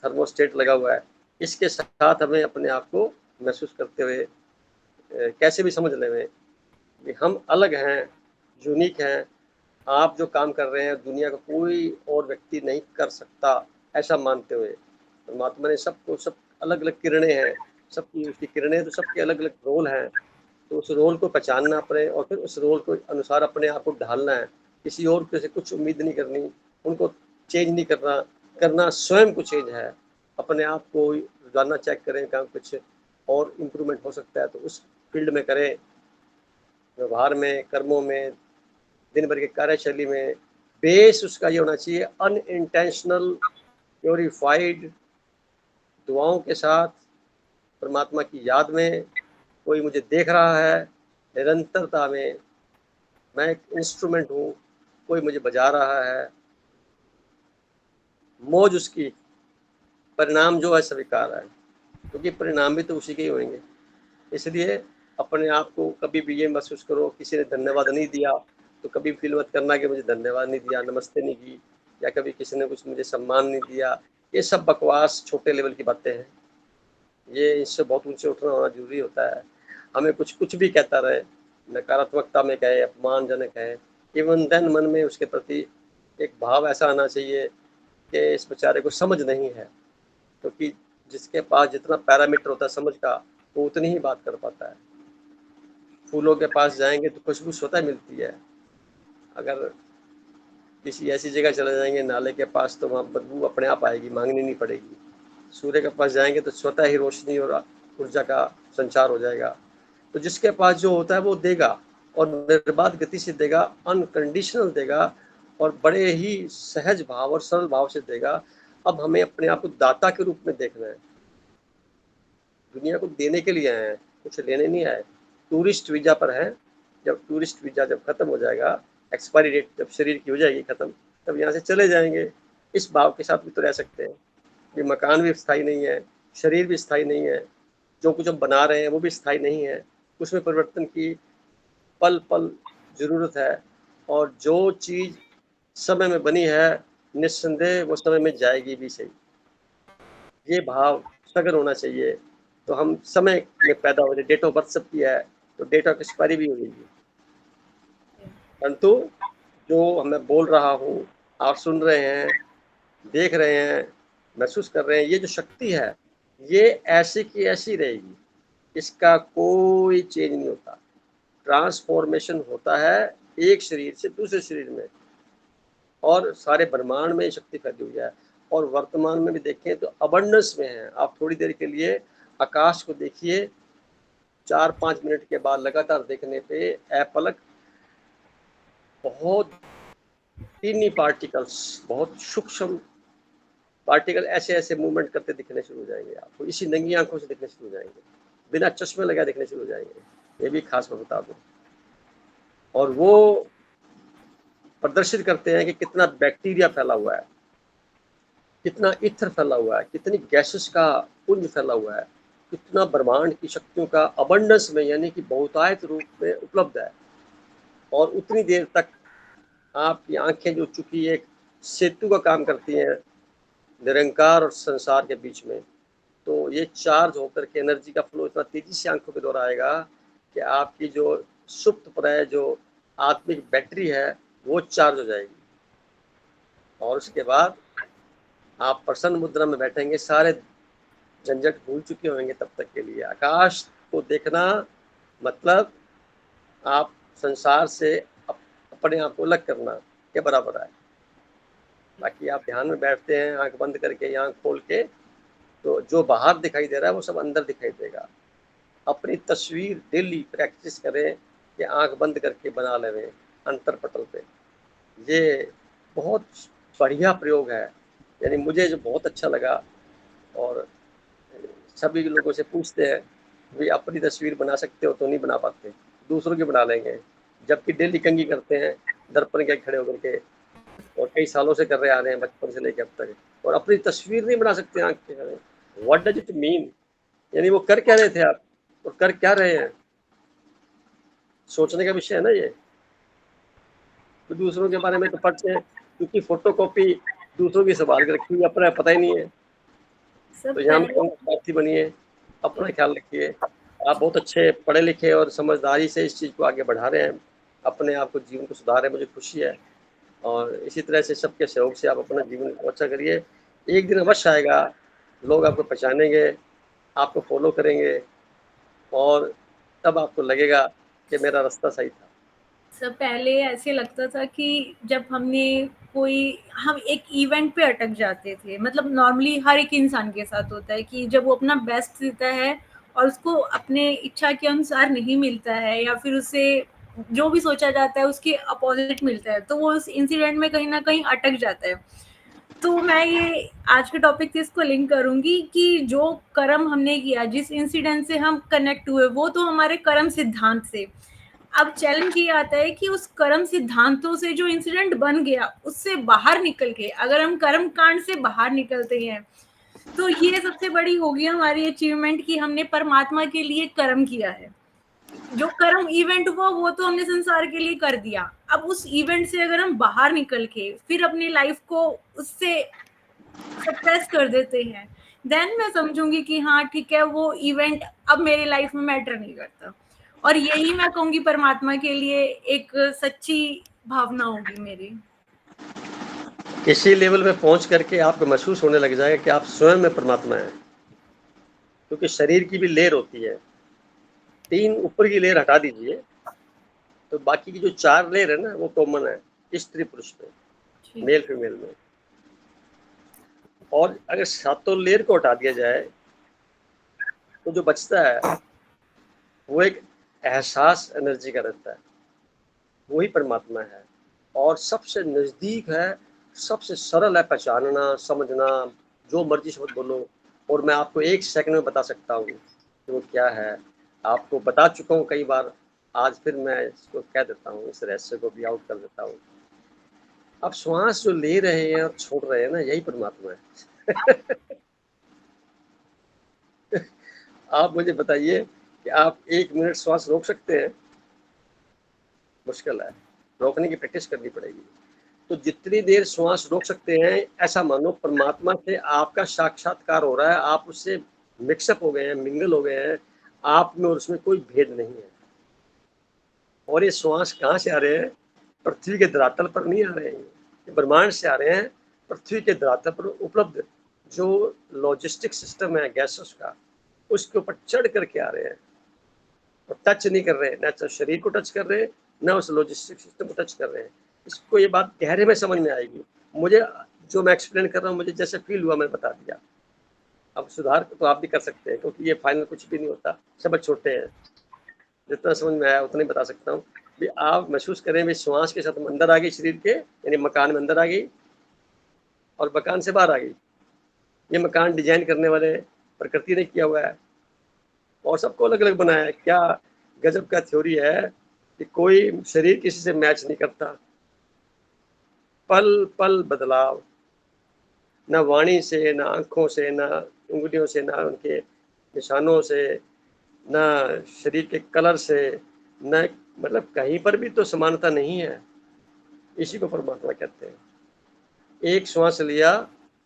थर्मोस्टेट लगा हुआ है, इसके साथ हमें अपने आप को महसूस करते हुए कैसे भी समझ लें कि हम अलग हैं, यूनिक हैं, आप जो काम कर रहे हैं दुनिया का कोई और व्यक्ति नहीं कर सकता, ऐसा मानते हुए परमात्मा ने सबको, सब अलग अलग किरणें हैं, सबकी उसकी किरणें, तो सबके अलग अलग रोल हैं, तो उस रोल को पहचानना अपने, और फिर उस रोल को अनुसार अपने आप को ढालना है, किसी और से कुछ उम्मीद नहीं करनी, उनको चेंज नहीं करना, करना स्वयं को चेंज है, अपने आप को रोजाना चेक करें कहाँ कुछ और इम्प्रूवमेंट हो सकता है तो उस फील्ड में करें, व्यवहार में, कर्मों में, दिन भर की कार्यशैली में। बेस उसका ये होना चाहिए अनइंटेंशनल प्योरीफाइड दुआओं के साथ, परमात्मा की याद में, कोई मुझे देख रहा है, निरंतरता में, मैं एक इंस्ट्रूमेंट हूँ, कोई मुझे बजा रहा है, मौज उसकी, परिणाम जो है स्वीकार है, क्योंकि परिणाम भी तो उसी के ही होंगे। इसलिए अपने आप को कभी भी ये महसूस करो, किसी ने धन्यवाद नहीं दिया तो कभी फील मत करना कि मुझे धन्यवाद नहीं दिया, नमस्ते नहीं की, या कभी किसी ने कुछ मुझे सम्मान नहीं दिया, ये सब बकवास छोटे लेवल की बातें हैं, ये इससे बहुत ऊंचे उठना होना जरूरी होता है। हमें कुछ कुछ भी कहता रहे, नकारात्मकता में कहे, अपमानजनक है, इवन देन मन में उसके प्रति एक भाव ऐसा आना चाहिए कि इस बेचारे को समझ नहीं है, क्योंकि जिसके पास जितना पैरामीटर होता है समझ का, वो उतनी ही बात कर पाता है। फूलों के पास जाएंगे तो खुशबू स्वतः मिलती है, अगर किसी ऐसी जगह चले जाएंगे नाले के पास तो वहाँ बदबू अपने आप आएगी, मांगनी नहीं पड़ेगी। सूर्य के पास जाएंगे तो स्वतः ही रोशनी और ऊर्जा का संचार हो जाएगा। तो जिसके पास जो होता है वो देगा, और निर्बाध गति से देगा, अनकंडीशनल देगा, और बड़े ही सहज भाव और सरल भाव से देगा। अब हमें अपने आप को दाता के रूप में देखना है, दुनिया को देने के लिए आए हैं, कुछ लेने नहीं आए। टूरिस्ट वीजा पर है, जब टूरिस्ट वीजा जब खत्म हो जाएगा, एक्सपायरी डेट जब शरीर की हो जाएगी खत्म, तब यहाँ से चले जाएंगे। इस भाव के साथ भी तो रह सकते हैं, ये मकान भी स्थायी नहीं है, शरीर भी स्थायी नहीं है, जो कुछ हम बना रहे हैं वो भी स्थायी नहीं है, उसमें परिवर्तन की पल पल जरूरत है, और जो चीज समय में बनी है निस्संदेह वो समय में जाएगी भी सही, ये भाव सघन होना चाहिए। तो हम समय में पैदा हो जाए, डेट ऑफ बर्थ सबकी है तो डेट ऑफ एक्सपायरी भी हो जाएगी, परंतु जो मैं बोल रहा हूँ आप सुन रहे हैं, देख रहे हैं, महसूस कर रहे हैं, ये जो शक्ति है ये ऐसी की ऐसी रहेगी, इसका कोई चेंज नहीं होता। ट्रांसफॉर्मेशन होता है एक शरीर से दूसरे शरीर में, और सारे ब्रह्मांड में शक्ति फैली हुई है। और वर्तमान में भी देखें तो अबंडेंस में है। आप थोड़ी देर के लिए आकाश को देखिए, 4-5 मिनट के बाद लगातार देखने पे अपलक बहुत टीनी पार्टिकल्स, बहुत सूक्ष्म पार्टिकल ऐसे ऐसे मूवमेंट करते दिखने शुरू हो जाएंगे। आपको इसी नंगी आंखों से दिखने शुरू हो जाएंगे, बिना चश्मे लगा दिखने शुरू हो जाएंगे। ये भी खास मैं बता दूं। और वो प्रदर्शित करते हैं कि कितना बैक्टीरिया फैला हुआ है, कितना ईथर फैला हुआ है, कितनी गैसेस का पुंज फैला हुआ है, कितना ब्रह्मांड की शक्तियों का अबंडेंस में यानी कि बहुतायत रूप में उपलब्ध है। और उतनी देर तक आपकी आंखें जो चूंकि एक सेतु का काम करती हैं निरंकार और संसार के बीच में, तो ये चार्ज होकर के एनर्जी का फ्लो इतना तेजी से आंखों के द्वारा आएगा कि आपकी जो सुप्त प्राय जो आत्मिक बैटरी है वो चार्ज हो जाएगी। और उसके बाद आप प्रसन्न मुद्रा में बैठेंगे, सारे झंझट भूल चुके होंगे तब तक के लिए। आकाश को देखना मतलब आप संसार से अपने आप को अलग करना के बराबर है। बाकी आप ध्यान में बैठते हैं आंख बंद करके या आंख खोल के, तो जो बाहर दिखाई दे रहा है वो सब अंदर दिखाई देगा। अपनी तस्वीर डेली प्रैक्टिस करें कि आंख बंद करके बना लें अंतर पटल पे। ये बहुत बढ़िया प्रयोग है, यानी मुझे जो बहुत अच्छा लगा। और सभी लोगों से पूछते हैं भी अपनी तस्वीर बना सकते हो, तो नहीं बना पाते, दूसरों की बना लेंगे। जबकि डेली कंघी करते हैं दर्पण के खड़े होकर के, और कई सालों से कर रहे आ रहे हैं, बचपन से लेकर अब तक, और अपनी तस्वीर नहीं बना सकते आंख के खड़े। What does it mean? यानी वो कर क्या रहे थे आप और कर क्या रहे हैं, सोचने का विषय है ना ये। तो दूसरों के बारे में तो पढ़ते हैं, क्योंकि फोटोकॉपी दूसरों की संभाल के रखी हुई, अपना पता ही नहीं है। तो यहाँ साथी बनिए, अपना ख्याल रखिए। आप बहुत अच्छे पढ़े लिखे और समझदारी से इस चीज़ को आगे बढ़ा रहे हैं, अपने आप को जीवन को सुधार रहे हैं, मुझे खुशी है। और इसी तरह से सबके सहयोग से आप अपना जीवन को अच्छा करिए। एक दिन अवश्य आएगा, लोग आपको पहचानेंगे, आपको फॉलो करेंगे, और तब आपको लगेगा कि मेरा रास्ता सही था। सर पहले ऐसे लगता था कि जब हम एक इवेंट पे अटक जाते थे, मतलब नॉर्मली हर एक इंसान के साथ होता है कि जब वो अपना बेस्ट देता है और उसको अपने इच्छा के अनुसार नहीं मिलता है, या फिर उसे जो भी सोचा जाता है उसके अपोजिट मिलता है, तो वो उस इंसिडेंट में कहीं ना कहीं अटक जाता है। तो मैं ये आज के टॉपिक से इसको लिंक करूंगी कि जो कर्म हमने किया, जिस इंसिडेंट से हम कनेक्ट हुए, वो तो हमारे कर्म सिद्धांत से। अब चैलेंज ये आता है कि उस कर्म सिद्धांतों से जो इंसिडेंट बन गया उससे बाहर निकल के अगर हम कर्म कांड से बाहर निकलते हैं, तो ये सबसे बड़ी होगी हमारी अचीवमेंट कि हमने परमात्मा के लिए कर्म किया है। जो कर्म इवेंट हुआ वो तो हमने संसार के लिए कर दिया। अब उस इवेंट से अगर हम बाहर निकल के फिर अपनी लाइफ को उससे सप्रेस कर देते हैं, देन मैं समझूंगी कि हाँ ठीक है, वो इवेंट अब मेरी लाइफ में मैटर नहीं करता। और यही मैं कहूंगी परमात्मा के लिए एक सच्ची भावना होगी मेरी। इसी लेवल में पहुंच करके आपको महसूस होने लग जाएगा कि आप स्वयं में परमात्मा हैं, क्योंकि शरीर की भी लेयर होती है। 3 ऊपर की लेयर हटा दीजिए तो बाकी की जो 4 लेयर है ना वो कॉमन है स्त्री पुरुष में, मेल फीमेल में। और अगर 7 लेयर को हटा दिया जाए तो जो बचता है वो एक एहसास एनर्जी का रहता है, वही परमात्मा है। और सबसे नजदीक है, सबसे सरल है पहचानना, समझना, जो मर्जी शब्द बोलो, और मैं आपको 1 सेकंड में बता सकता हूँ कि वो क्या है। आपको बता चुका हूँ कई बार, आज फिर मैं इसको कह देता हूँ, इस रहस्य को भी आउट कर देता हूँ। आप श्वास जो ले रहे हैं और छोड़ रहे हैं ना, यही परमात्मा है। आप मुझे बताइए कि आप 1 मिनट श्वास रोक सकते हैं? मुश्किल है, रोकने की प्रैक्टिस करनी पड़ेगी। तो जितनी देर श्वास रोक सकते हैं, ऐसा मानो परमात्मा से आपका साक्षात्कार हो रहा है, आप उससे मिक्सअप हो गए हैं, मिंगल हो गए हैं, आप में और उसमें कोई भेद नहीं है। और ये श्वास कहाँ से आ रहे हैं? पृथ्वी के धरातल पर नहीं आ रहे हैं, ये ब्रह्मांड से आ रहे हैं, पृथ्वी के धरातल पर उपलब्ध जो लॉजिस्टिक सिस्टम है गैसेस का, उसके ऊपर चढ़ करके आ रहे हैं और टच नहीं कर रहे हैं, न तो शरीर को टच कर रहे हैं, न उस लॉजिस्टिक सिस्टम को टच कर रहे हैं। इसको ये बात गहरे में समझ में आएगी। मुझे जो मैं एक्सप्लेन कर रहा हूँ, मुझे जैसे फील हुआ मैंने बता दिया। अब सुधार तो आप भी कर सकते हैं, क्योंकि ये फाइनल कुछ भी नहीं होता, सब छोटे हैं। जितना समझ में आया उतना ही बता सकता हूँ। भी आप महसूस करें भी श्वास के साथ अंदर आ गई शरीर के, यानी मकान में अंदर आ गई और मकान से बाहर आ गई। ये मकान डिजाइन करने वाले प्रकृति ने किया हुआ है और सबको अलग अलग बनाया है। क्या गजब का थ्योरी है कि कोई शरीर किसी से मैच नहीं करता, पल पल बदलाव, न वाणी से, न आंखों से, न उंगलियों से, न उनके निशानों से, न शरीर के कलर से, न मतलब कहीं पर भी तो समानता नहीं है। इसी को परमात्मा कहते हैं। एक श्वास लिया,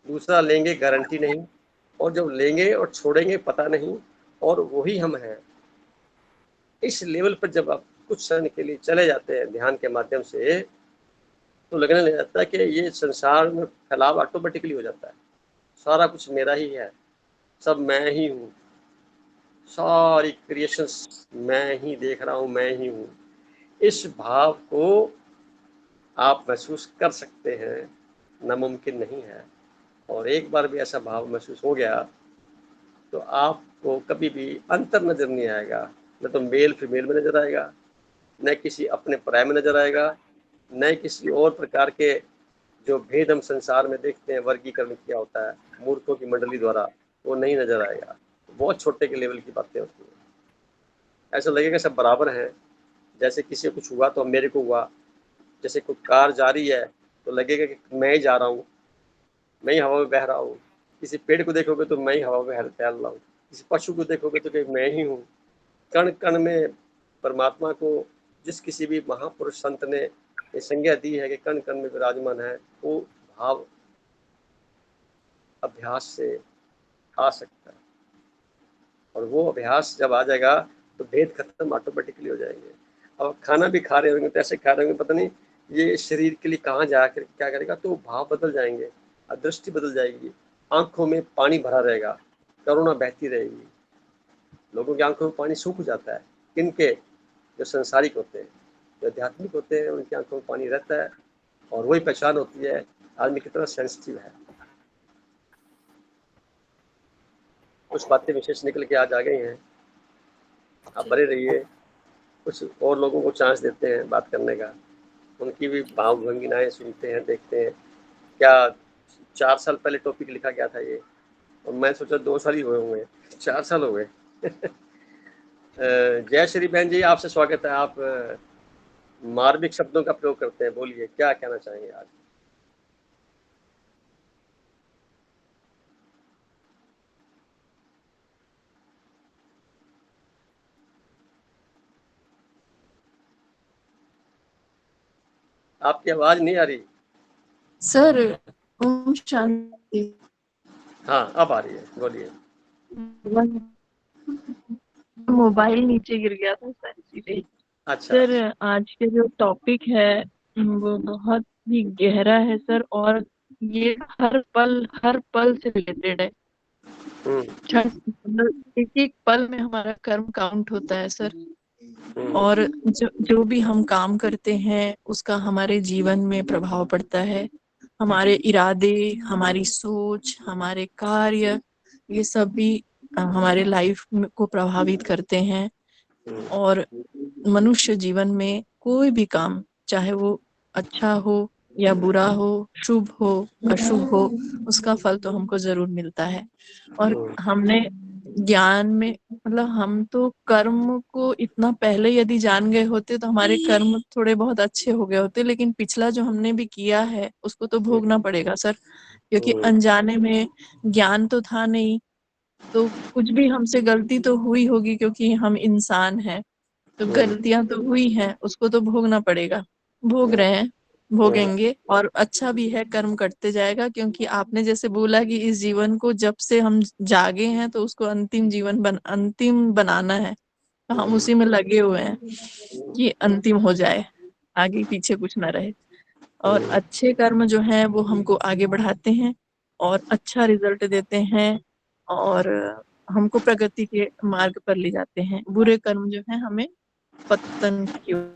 दूसरा लेंगे गारंटी नहीं, और जब लेंगे और छोड़ेंगे पता नहीं, और वही हम हैं। इस लेवल पर जब आप कुछ क्षण के लिए चले जाते हैं ध्यान के माध्यम से, तो लगने लग जाता है कि ये संसार में फैलाव ऑटोमेटिकली हो जाता है। सारा कुछ मेरा ही है, सब मैं ही हूँ, सारी क्रिएशंस मैं ही देख रहा हूँ, मैं ही हूँ। इस भाव को आप महसूस कर सकते हैं, नामुमकिन नहीं है। और एक बार भी ऐसा भाव महसूस हो गया तो आपको कभी भी अंतर नजर नहीं आएगा, न तो मेल फीमेल में नजर आएगा, न किसी अपने पराये में नजर आएगा, न किसी और प्रकार के जो भेद हम संसार में देखते हैं, वर्गीकरण किया होता है मूर्खों की मंडली द्वारा, वो नहीं नजर आएगा। बहुत छोटे के लेवल की बातें होती हैं। ऐसा लगेगा सब बराबर हैं, जैसे किसी को कुछ हुआ तो मेरे को हुआ। जैसे कोई कार जा रही है तो लगेगा कि मैं ही जा रहा हूँ, मैं ही हवा में बह रहा हूँ। किसी पेड़ को देखोगे तो मैं ही हवा में फैल रहा हूँ, किसी पशु को देखोगे तो मैं ही हूँ। कण कण में परमात्मा को जिस किसी भी महापुरुष संत ने ये संज्ञा दी है कि कण कण में विराजमान है, वो भाव अभ्यास से आ सकता है। और वो अभ्यास जब आ जाएगा तो भेद खत्म ऑटोमेटिकली हो जाएंगे। अब खाना भी खा रहे होंगे तो ऐसे खा रहे होंगे, पता नहीं ये शरीर के लिए कहाँ जाकर क्या करेगा, तो भाव बदल जाएंगे, दृष्टि बदल जाएगी, आंखों में पानी भरा रहेगा, करुणा बहती रहेगी। लोगों की आंखों में पानी सूख जाता है, किनके? जो संसारिक होते हैं, जो आध्यात्मिक होते हैं, उनकी आंखों में पानी रहता है। और वही पहचान होती है आदमी कितना सेंसिटिव है। कुछ बातें विशेष निकल के आज आ गई हैं, आप बने रहिए। कुछ और लोगों को चांस देते हैं बात करने का, उनकी भी भाव भंगिनाएं सुनते हैं, देखते हैं। क्या 4 साल पहले टॉपिक लिखा गया था ये, और मैं सोचा 2 साल ही हुए होंगे, 4 साल हो गए। जय श्री बहन जी, आपसे स्वागत है। आप मार्मिक शब्दों का प्रयोग करते हैं, बोलिए क्या कहना चाहेंगे आज? आपकी आवाज नहीं आ रही सर। ओम शांति। हाँ, अब आ रही है, बोलिए। मोबाइल नीचे गिर गया था सर, इसीलिए। अच्छा सर, आज के जो टॉपिक है वो बहुत ही गहरा है सर, और ये हर पल से रिलेटेड है। मतलब एक एक पल में हमारा कर्म काउंट होता है सर, और जो भी हम काम करते हैं उसका हमारे जीवन में प्रभाव पड़ता है। हमारे इरादे, हमारी सोच, हमारे कार्य, ये सब भी हमारे लाइफ को प्रभावित करते हैं। और मनुष्य जीवन में कोई भी काम, चाहे वो अच्छा हो या बुरा हो, शुभ हो अशुभ हो, उसका फल तो हमको जरूर मिलता है। और हमने ज्ञान में, मतलब हम तो कर्म को इतना पहले यदि जान गए होते तो हमारे कर्म थोड़े बहुत अच्छे हो गए होते, लेकिन पिछला जो हमने भी किया है उसको तो भोगना पड़ेगा सर, क्योंकि अनजाने में ज्ञान तो था नहीं, तो कुछ भी हमसे गलती तो हुई होगी, क्योंकि हम इंसान हैं, तो गलतियां तो हुई हैं, उसको तो भोगना पड़ेगा। भोग रहे हैं, भोगेंगे, और अच्छा भी है, कर्म करते जाएगा। क्योंकि आपने जैसे बोला कि इस जीवन को जब से हम जागे हैं तो उसको अंतिम बनाना है, तो हम उसी में लगे हुए हैं कि अंतिम हो जाए, आगे पीछे कुछ ना रहे। और अच्छे कर्म जो हैं वो हमको आगे बढ़ाते हैं और अच्छा रिजल्ट देते हैं और हमको प्रगति के मार्ग पर ले जाते हैं। बुरे कर्म जो हैं हमें पतन की ओर।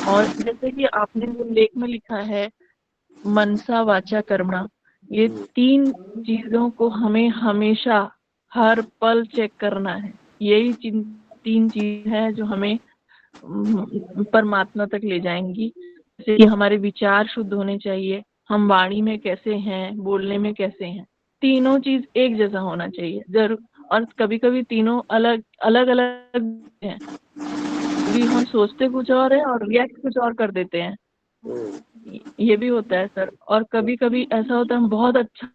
और जैसे कि आपने जो लेख में लिखा है मनसा वाचा कर्मणा, ये 3 चीजों को हमें हमेशा हर पल चेक करना है। यही 3 चीज है जो हमें परमात्मा तक ले जाएंगी। जैसे कि हमारे विचार शुद्ध होने चाहिए, हम वाणी में कैसे हैं, बोलने में कैसे हैं, तीनों चीज एक जैसा होना चाहिए जरूर। और कभी कभी तीनों अलग अलग हैं, कभी हम सोचते कुछ और है और रिएक्ट कुछ और कर देते हैं, ये भी होता है सर। और कभी कभी ऐसा होता है हम बहुत अच्छा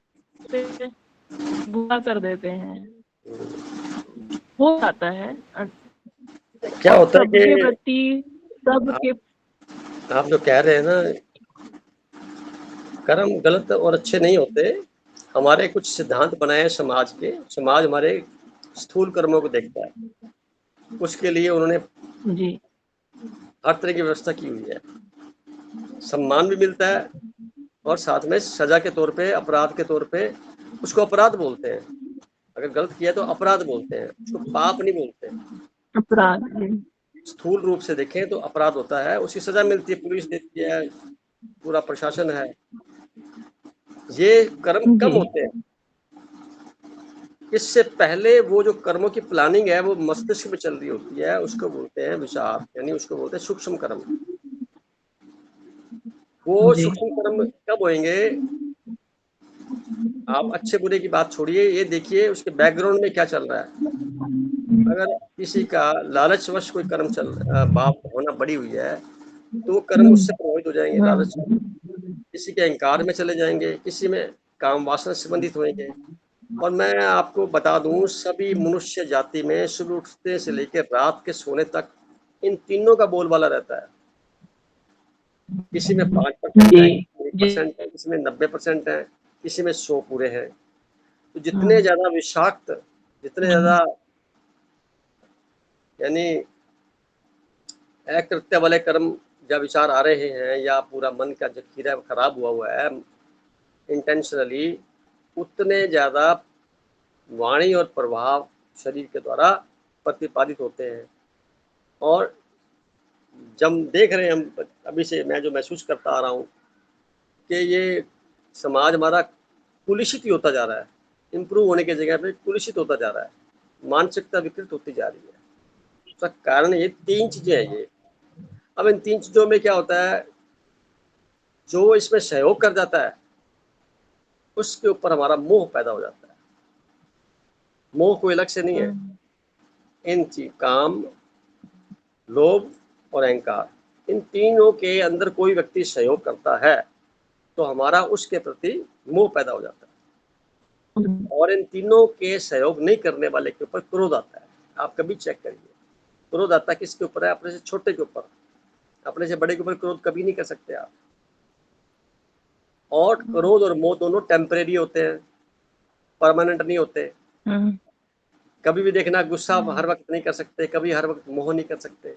से बुरा कर देते हैं, हो जाता है। क्या और होता है सबके कि प्रति सबके आप जो कह रहे हैं ना, कर्म गलत और अच्छे नहीं होते। हमारे कुछ सिद्धांत बनाए हैं समाज के। समाज हमारे स्थूल कर्मों को देखता है, उसके लिए उन्होंने जी हर तरह की व्यवस्था की हुई है। सम्मान भी मिलता है और साथ में सजा के तौर पे, अपराध के तौर पे उसको अपराध बोलते हैं। अगर गलत किया तो अपराध बोलते हैं, उसको पाप नहीं बोलते। अपराध स्थूल रूप से देखें तो अपराध होता है, उसकी सजा मिलती है, पुलिस देती है, पूरा प्रशासन है। ये कर्म कम जी होते हैं। इससे पहले वो जो कर्मों की प्लानिंग है वो मस्तिष्क में चल रही होती है, उसको बोलते हैं विचार, यानी उसको बोलते हैं सूक्ष्म कर्म। वो जी सूक्ष्म कर्म कब होंगे? आप अच्छे बुरे की बात छोड़िए, ये देखिए उसके बैकग्राउंड में क्या चल रहा है। अगर किसी का लालचवश कोई कर्म बाप होना बड़ी हुई है तो वो कर्म उससे प्रभावित हो जाएंगे, लालच। किसी के अहंकार में चले जाएंगे, किसी में काम वासना से संबंधित होंगे। और मैं आपको बता दूं, सभी मनुष्य जाति में सुबह उठने से लेकर रात के सोने तक इन तीनों का बोलबाला रहता है। किसी में 5% है, किसी में 1% है, किसी में 90% है, किसी में 100 पूरे हैं। तो जितने ज्यादा विषाक्त, जितने ज्यादा यानी अकृत्य वाले कर्म जब विचार आ रहे हैं, या पूरा मन का जो कीड़ा खराब हुआ है इंटेंशनली, उतने ज्यादा वाणी और प्रभाव शरीर के द्वारा प्रतिपादित होते हैं। और जब देख रहे हैं हम अभी से, मैं जो महसूस करता आ रहा हूँ कि ये समाज हमारा कुलुषित ही होता जा रहा है। इम्प्रूव होने की जगह पे कुलुषित होता जा रहा है, मानसिकता विकृत होती जा रही है। उसका कारण ये 3 चीजें हैं। ये अब इन 3 चीजों में क्या होता है, जो इसमें सहयोग कर जाता है उसके ऊपर हमारा मोह पैदा हो जाता है। मोह कोई अलग से नहीं है, इन काम, लोभ और अहंकार, इन तीनों के अंदर कोई व्यक्ति सहयोग करता है तो हमारा उसके प्रति मोह पैदा हो जाता है। और इन तीनों के सहयोग नहीं करने वाले के ऊपर क्रोध आता है। आप कभी चेक करिए, क्रोध आता है किसके ऊपर है? अपने से छोटे के ऊपर। अपने से बड़े के ऊपर क्रोध कभी नहीं कर सकते आप। और क्रोध और मोह दोनों टेम्परेरी होते हैं, परमानेंट नहीं होते। कभी भी देखना, गुस्सा हर वक्त नहीं कर सकते, कभी हर वक्त मोह नहीं कर सकते।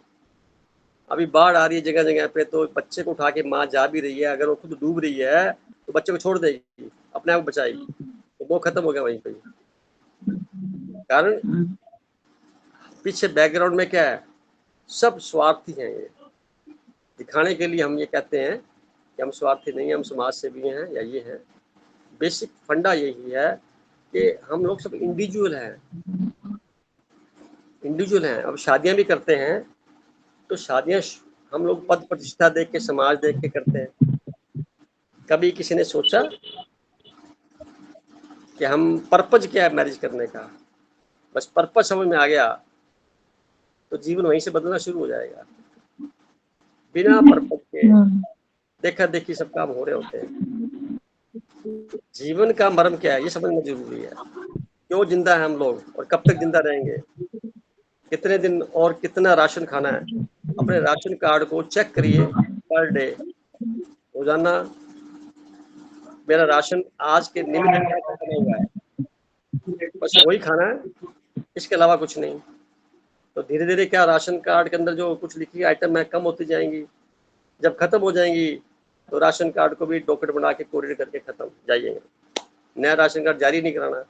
अभी बाढ़ आ रही है जगह जगह पे, तो बच्चे को उठा के माँ जा भी रही है, अगर वो खुद डूब रही है तो बच्चे को छोड़ देगी, अपने आप बचाएगी, तो वो खत्म हो गया वहीं पे। कारण पीछे बैकग्राउंड में क्या है? सब स्वार्थी हैं। ये दिखाने के लिए हम ये कहते हैं कि हम स्वार्थी नहीं, हम समाज सेवी हैं या ये हैं। बेसिक फंडा यही है कि हम लोग सब इंडिविजुअल हैं। अब शादियां भी करते हैं तो शादियां हम लोग पद प्रतिष्ठा देख के, समाज देख के करते हैं। कभी किसी ने सोचा कि हम पर्पज क्या है मैरिज करने का? बस पर्पज समझ में आ गया तो जीवन वहीं से बदलना शुरू हो जाएगा। बिना पर्पज के देखा देखी सब काम हो रहे होते हैं। जीवन का मर्म क्या है ये समझना जरूरी है। क्यों जिंदा है हम लोग और कब तक जिंदा रहेंगे? कितने दिन और कितना राशन खाना है? अपने राशन कार्ड को चेक करिए पर डे, रोजाना मेरा राशन आज के निमित्त क्या बना हुआ है, बस वही खाना है, इसके अलावा कुछ नहीं। तो धीरे धीरे क्या राशन कार्ड के अंदर जो कुछ लिखी आइटम है कम होती जाएंगी, जब खत्म हो जाएंगी तो राशन कार्ड को भी डॉक्यूमेंट बना के कोरियर करके खत्म जाइएगा, नया राशन कार्ड जारी नहीं कराना।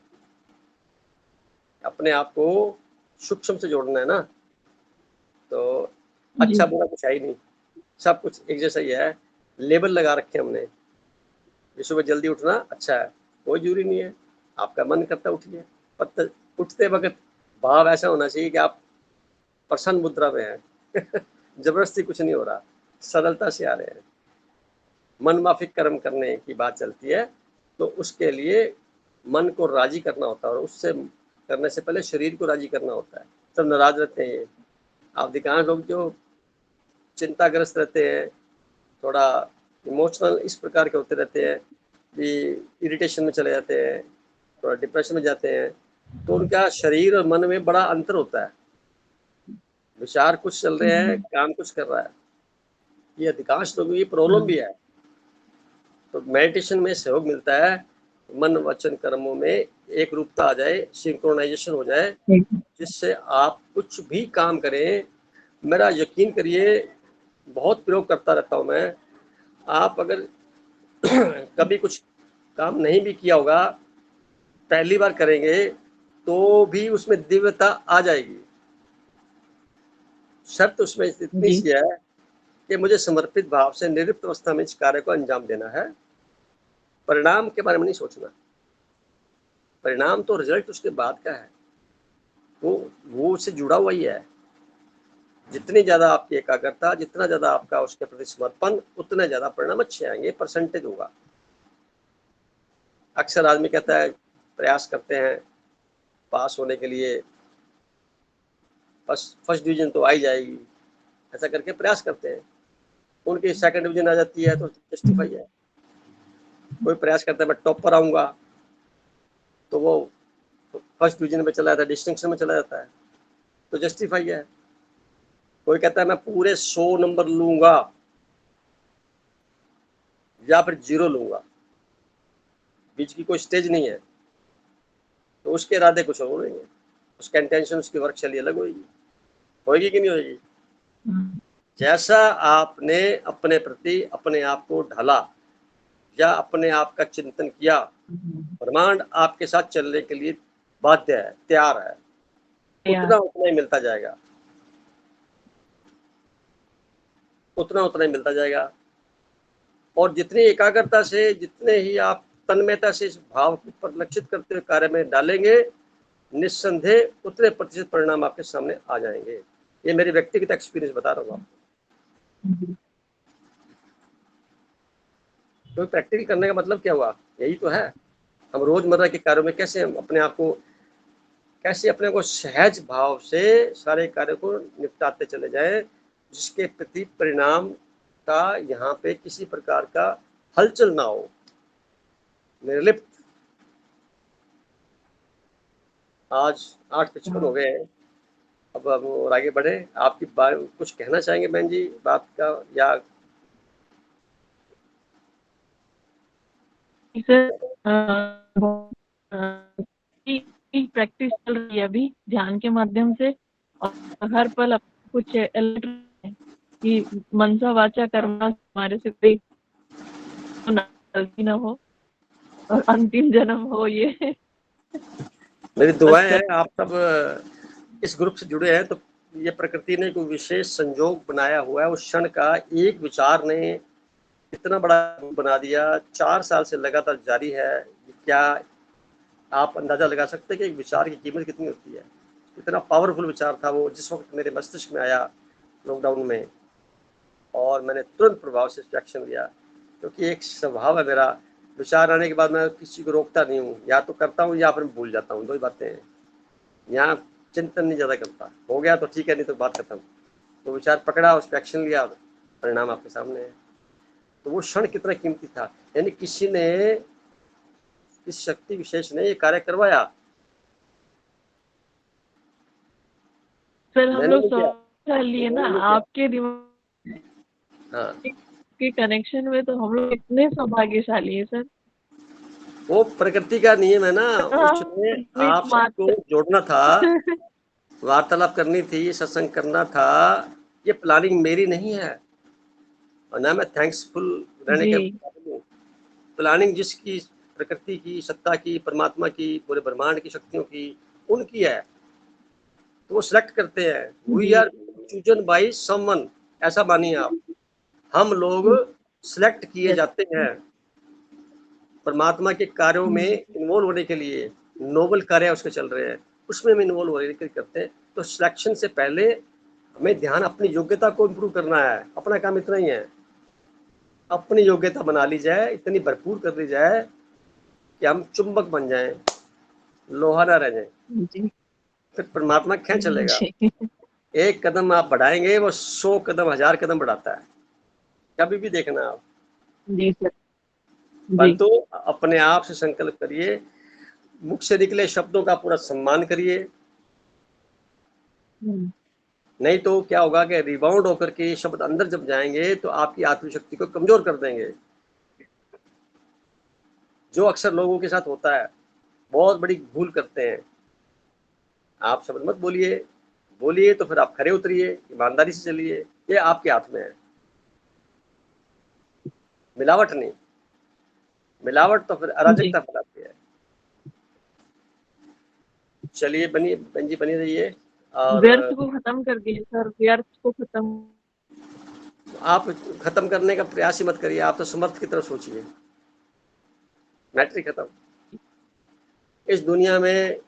अपने आप को सूक्ष्म से जोड़ना है ना, तो अच्छा बुरा कुछ है ही नहीं, सब कुछ एक जैसा ही है। लेबल लगा रखे हमने, सुबह जल्दी उठना अच्छा है, कोई जरूरी नहीं है, आपका मन करता उठिए, पर उठते वक्त भाव ऐसा होना चाहिए कि आप प्रसन्न मुद्रा में हैं जबरदस्ती कुछ नहीं हो रहा, सरलता से आ रहे हैं। मन माफिक कर्म करने की बात चलती है तो उसके लिए मन को राजी करना होता है, और उससे करने से पहले शरीर को राजी करना होता है। सब नाराज रहते हैं। आप अधिकांश लोग जो चिंताग्रस्त रहते हैं, थोड़ा इमोशनल इस प्रकार के होते रहते हैं कि इरिटेशन में चले जाते हैं, थोड़ा डिप्रेशन में जाते हैं, तो उनका शरीर और मन में बड़ा अंतर होता है। विचार कुछ चल रहे हैं, काम कुछ कर रहा है। ये अधिकांश लोगों की प्रॉब्लम भी है। तो मेडिटेशन में सहयोग मिलता है, मन वचन कर्मों में एक रूपता आ जाए, सिंक्रोनाइजेशन हो जाए, जिससे आप कुछ भी काम करें। मेरा यकीन करिए, बहुत प्रयोग करता रहता हूँ मैं। आप अगर कभी कुछ काम नहीं भी किया होगा, पहली बार करेंगे तो भी उसमें दिव्यता आ जाएगी। शर्त उसमें इतनी सी है कि मुझे समर्पित भाव से निरुक्त अवस्था में इस कार्य को अंजाम देना है। परिणाम के बारे में नहीं सोचना, परिणाम तो रिजल्ट उसके बाद का है, वो उससे जुड़ा हुआ ही है। जितनी ज्यादा आपकी एकाग्रता, जितना ज्यादा आपका उसके प्रति समर्पण, उतने ज्यादा परिणाम अच्छे आएंगे, परसेंटेज होगा। अक्सर आदमी कहता है प्रयास करते हैं पास होने के लिए, बस फर्स्ट डिवीजन तो आ ही जाएगी, ऐसा करके प्रयास करते हैं। उनकी सेकंड डिवीजन आ जाती है तो जस्टिफाई है। कोई प्रयास करता है मैं टॉप पर आऊंगा, तो वो फर्स्ट डिवीजन में चला जाता है, डिस्टिंक्शन में चला जाता है, तो जस्टिफाई है। कोई कहता है मैं पूरे 100 नंबर लूंगा या फिर 0 लूंगा, बीच की कोई स्टेज नहीं है, तो उसके इरादे कुछ और होंगे, उसका इंटेंशन, उसकी वर्क शैली अलग होगी कि नहीं होगी। जैसा आपने अपने प्रति अपने आप को ढाला या अपने आप का चिंतन किया, ब्रह्मांड आपके साथ चलने के लिए बाध्य है, तैयार है, उतना ही मिलता जाएगा, उतना ही मिलता जाएगा। और जितनी एकाग्रता से, जितने ही आप तन्मयता से इस भाव को परिलक्षित करते हुए कार्य में डालेंगे, निस्संदेह उतने प्रतिशत परिणाम आपके सामने आ जाएंगे। ये मेरी व्यक्तिगत एक्सपीरियंस बता रहा हूँ आपको। तो प्रैक्टिकल करने का मतलब क्या हुआ, यही तो है। हम रोजमर्रा के कार्यों में कैसे अपने को सहज भाव से सारे कार्यों को निपटाते चले जाएं, जिसके प्रति परिणाम का यहाँ पे किसी प्रकार का हलचल ना हो, निर्लिप्त। आज 8:55 हो गए हैं, अब हम आगे बढ़े। आपकी बात कुछ कहना चाहेंगे बहन जी, बात का, या प्रैक्टिस चल रही है अभी ध्यान के माध्यम से, और हर पल कुछ अलर्ट है कि मनसा वाचा कर्मणा हमारे से कोई गलती ना हो और अंतिम जन्म हो। ये मेरी दुआएं हैं आप सब इस ग्रुप से जुड़े हैं, तो ये प्रकृति ने कोई विशेष संजोग बनाया हुआ है। उस क्षण का एक विचार ने इतना बड़ा बना दिया, 4 साल से लगातार जारी है। क्या आप अंदाजा लगा सकते हैं कि एक विचार की कीमत कितनी होती है? इतना पावरफुल विचार था वो, जिस वक्त मेरे मस्तिष्क में आया लॉकडाउन में, और मैंने तुरंत प्रभाव से एक्शन लिया, क्योंकि एक स्वभाव है मेरा, विचार आने के बाद मैं किसी को रोकता नहीं हूँ, या तो करता हूँ या फिर भूल जाता हूँ, 2 ही बातें हैं। यहाँ चिंतन नहीं ज़्यादा करता, हो गया तो ठीक है, नहीं तो बात खत्म। तो विचार पकड़ा, उस पर एक्शन लिया, परिणाम आपके सामने है। तो वो क्षण कितना कीमती था, यानी किसी ने, इस शक्ति विशेष ने ये कार्य करवाया। सर हम लोग सोच लिए ना आपके दिमाग के कनेक्शन में, तो हम लोग इतने सौभाग्यशाली है सर। वो प्रकृति का नियम है ना, उसने आप सबको जोड़ना था, वार्तालाप करनी थी, सत्संग करना था। ये प्लानिंग मेरी नहीं है, और ना मैं थैंक्सफुल रहने जी के प्लानिंग जिसकी प्रकृति की, सत्ता की, परमात्मा की, पूरे ब्रह्मांड की शक्तियों की, उनकी है, तो वो सिलेक्ट करते हैं। वी जी आर चूजन बाय समवन, ऐसा मानिए आप। हम लोग सिलेक्ट किए यस जाते हैं परमात्मा के कार्यों में इन्वॉल्व होने के लिए। नोबल कार्य उसके चल रहे हैं, उसमें हम इन्वॉल्व होने के लिए करते हैं। तो सिलेक्शन से पहले हमें ध्यान अपनी योग्यता को इम्प्रूव करना है। अपना काम इतना ही है, अपनी योग्यता बना ली जाए, इतनी भरपूर कर ली जाए कि हम चुंबक बन जाएं, लोहा ना रह जाए। जी फिर परमात्मा खींच चलेगा। जी एक कदम आप बढ़ाएंगे, वो 100 कदम, 1000 कदम बढ़ाता है। कभी भी देखना आप। जी सर जी परंतु अपने आप से संकल्प करिए, मुख से निकले शब्दों का पूरा सम्मान करिए। नहीं तो क्या होगा कि रिबाउंड होकर के शब्द अंदर जब जाएंगे तो आपकी आत्मशक्ति को कमजोर कर देंगे, जो अक्सर लोगों के साथ होता है। बहुत बड़ी भूल करते हैं। आप शब्द मत बोलिए, बोलिए तो फिर आप खरे उतरिए, ईमानदारी से चलिए, ये आपके हाथ में है। मिलावट नहीं, मिलावट तो फिर जी अराजकता फैलाती है। चलिए बनिए बहन जी, बनी रहिए। और व्यर्थ को खत्म कर दिए सर, व्यर्थ को खत्म। आप खत्म करने का प्रयास ही मत करिए, आप तो समर्थ की तरफ सोचिए। मैट्रिक खत्म। इस दुनिया में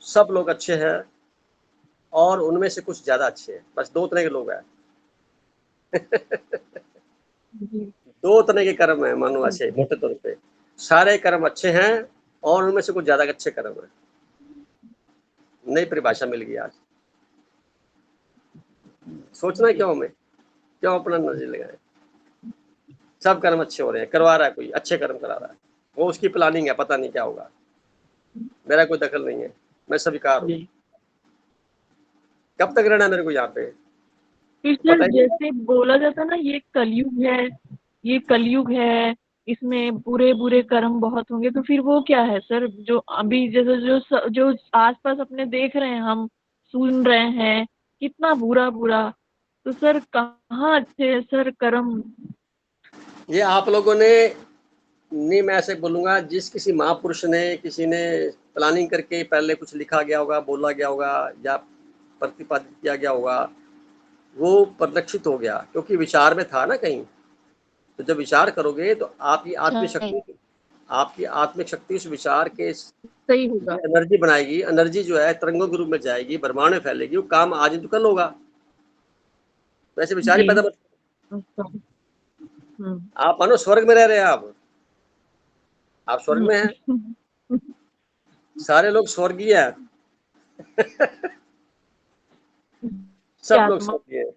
सब लोग अच्छे हैं और उनमें से कुछ ज्यादा अच्छे हैं। बस दो तरह के लोग हैं। जी दो तरह के कर्म है, मानो ऐसे मोटे तौर पे। सारे कर्म अच्छे हैं और उनमें से कुछ ज्यादा अच्छे कर्म है। नई परिभाषा मिल गई आज। सोचना क्यों हमें, क्यों अपना नजर लगाए। सब कर्म अच्छे हो रहे हैं, करवा रहा है कोई अच्छे कर्म करा रहा है, वो उसकी प्लानिंग है, पता नहीं क्या होगा। मेरा कोई दखल नहीं है, मैं स्वीकार हूँ। जी कब तक रहना मेरे को यहाँ पे, फिर सर पता ही नहीं। जैसे बोला जाता ना, ये कलयुग है, ये कलयुग है, इसमें बुरे बुरे कर्म बहुत होंगे, तो फिर वो क्या है सर? जो अभी जैसे जो आसपास अपने देख रहे हैं, हम सुन रहे हैं, कितना बुरा बुरा, तो सर कहाँ अच्छे हैं सर कर्म? ये आप लोगों ने, नहीं मैं ऐसे बोलूंगा, जिस किसी महापुरुष ने, किसी ने प्लानिंग करके पहले कुछ लिखा गया होगा, बोला गया होगा या प्रतिपादित किया गया होगा, वो परिलक्षित हो गया, क्योंकि विचार में था ना कहीं। तो जब विचार करोगे तो आपकी आत्मिक शक्ति, आपकी आत्मिक शक्ति उस विचार के सही होगा। एनर्जी बनाएगी। एनर्जी जो है तरंगों के रूप में जाएगी, ब्रह्मांड में फैलेगी। वो काम आज नहीं तो कल होगा। वैसे विचार ही जी पैदा मत। अच्छा। आप मानो स्वर्ग में रह रहे हैं। आप स्वर्ग में हैं, सारे लोग स्वर्गीय हैं। सब क्या लोग आत्मा? स्वर्गीय हैं।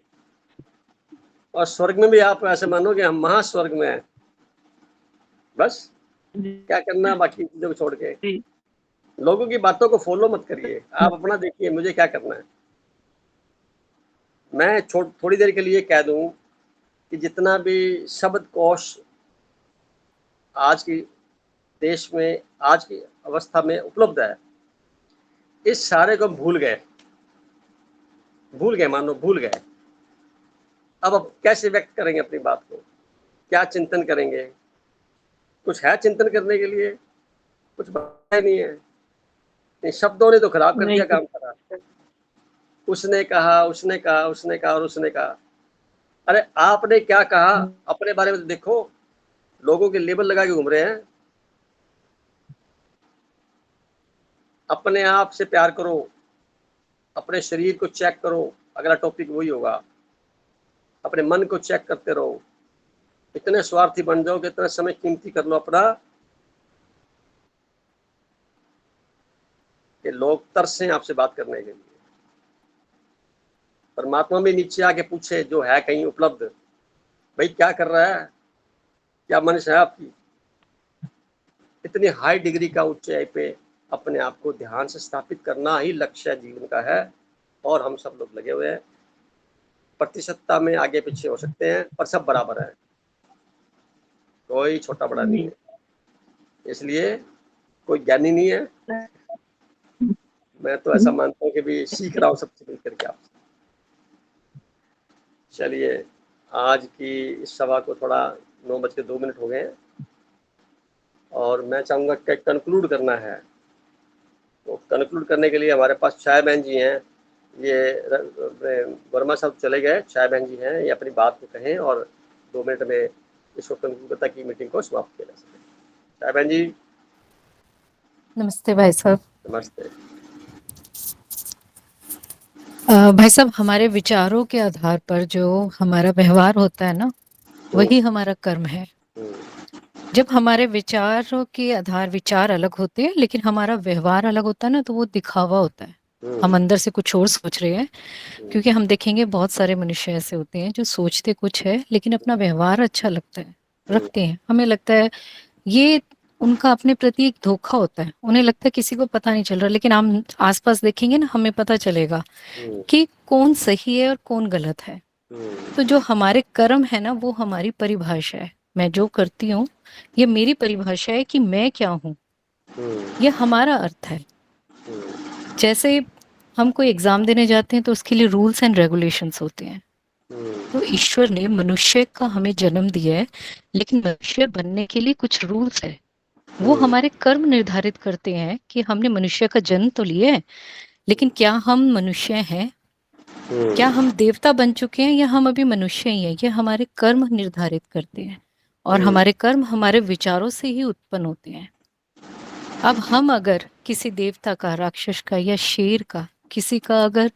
और स्वर्ग में भी आप ऐसे मानो कि हम महास्वर्ग में हैं। बस क्या करना बाकी चीजों को छोड़ के। जी लोगों की बातों को फॉलो मत करिए, आप अपना देखिए मुझे क्या करना है। मैं थोड़ी देर के लिए कह दूं कि जितना भी शब्द कोश आज की देश में, आज की अवस्था में उपलब्ध है, इस सारे को भूल गए, भूल गए, मानो भूल गए। अब कैसे व्यक्त करेंगे अपनी बात को, क्या चिंतन करेंगे? कुछ है चिंतन करने के लिए? कुछ बताया नहीं है। इन शब्दों ने तो खराब कर नहीं दिया कुछ। काम करा। उसने कहा, उसने कहा, उसने कहा और उसने कहा। अरे आपने क्या कहा अपने बारे में तो देखो। लोगों के लेबल लगा के घूम रहे हैं। अपने आप से प्यार करो, अपने शरीर को चेक करो। अगला टॉपिक वही होगा। अपने मन को चेक करते रहो। इतने स्वार्थी बन जाओ कि इतना समय कीमती कर लो अपना कि लोग तरसें आपसे बात करने के लिए। परमात्मा भी नीचे आके पूछे, जो है कहीं उपलब्ध, भाई क्या कर रहा है, क्या मनुष्य है आपकी। इतनी हाई डिग्री का ऊंचाई पे अपने आप को ध्यान से स्थापित करना ही लक्ष्य जीवन का है। और हम सब लोग लगे हुए हैं। प्रतिशतता में आगे पीछे हो सकते हैं पर सब बराबर है, कोई छोटा बड़ा नहीं जी है। इसलिए कोई ज्ञानी नहीं है। मैं तो ऐसा मानता हूँ कि भी सीख रहा हूँ सबसे मिल करके आपसे। चलिए आज की इस सभा को थोड़ा 9:02 हो गए हैं और मैं चाहूँगा कि कंक्लूड करना है। तो कंक्लूड करने के लिए हमारे पास चाय बहन जी हैं। ये वर्मा साहब चले गए, चाय बहन जी हैं, ये अपनी बात को कहें और 2 मिनट में इसको कंक्लूड तक की मीटिंग को समाप्त किया जा सके। चाय बहन जी। नमस्ते भाई साहब। नमस्ते। भाई साहब, हमारे विचारों के आधार पर जो हमारा व्यवहार होता है ना, वही हमारा कर्म है। जब हमारे विचारों के आधार विचार अलग होते हैं लेकिन हमारा व्यवहार अलग होता है ना, तो वो दिखावा होता है। हम अंदर से कुछ और सोच रहे हैं, क्योंकि हम देखेंगे बहुत सारे मनुष्य ऐसे होते हैं जो सोचते कुछ है लेकिन अपना व्यवहार अच्छा लगता है रखते हैं। हमें लगता है ये उनका अपने प्रति एक धोखा होता है। उन्हें लगता है किसी को पता नहीं चल रहा, लेकिन हम आसपास देखेंगे ना, हमें पता चलेगा कि कौन सही है और कौन गलत है। तो जो हमारे कर्म है ना, वो हमारी परिभाषा है। मैं जो करती हूँ ये मेरी परिभाषा है कि मैं क्या हूँ, ये हमारा अर्थ है। जैसे हम कोई एग्जाम देने जाते हैं तो उसके लिए रूल्स एंड रेगुलेशंस होते हैं। तो ईश्वर ने मनुष्य का हमें जन्म दिया है, लेकिन मनुष्य बनने के लिए कुछ रूल्स है। वो हमारे कर्म निर्धारित करते हैं कि हमने मनुष्य का जन्म तो लिया है, लेकिन क्या हम मनुष्य हैं, क्या हम देवता बन चुके हैं, या हम अभी मनुष्य ही हैं, ये हमारे कर्म निर्धारित करते हैं। और हमारे कर्म हमारे विचारों से ही उत्पन्न होते हैं। अब हम अगर किसी देवता का, राक्षस का या शेर का, किसी का अगर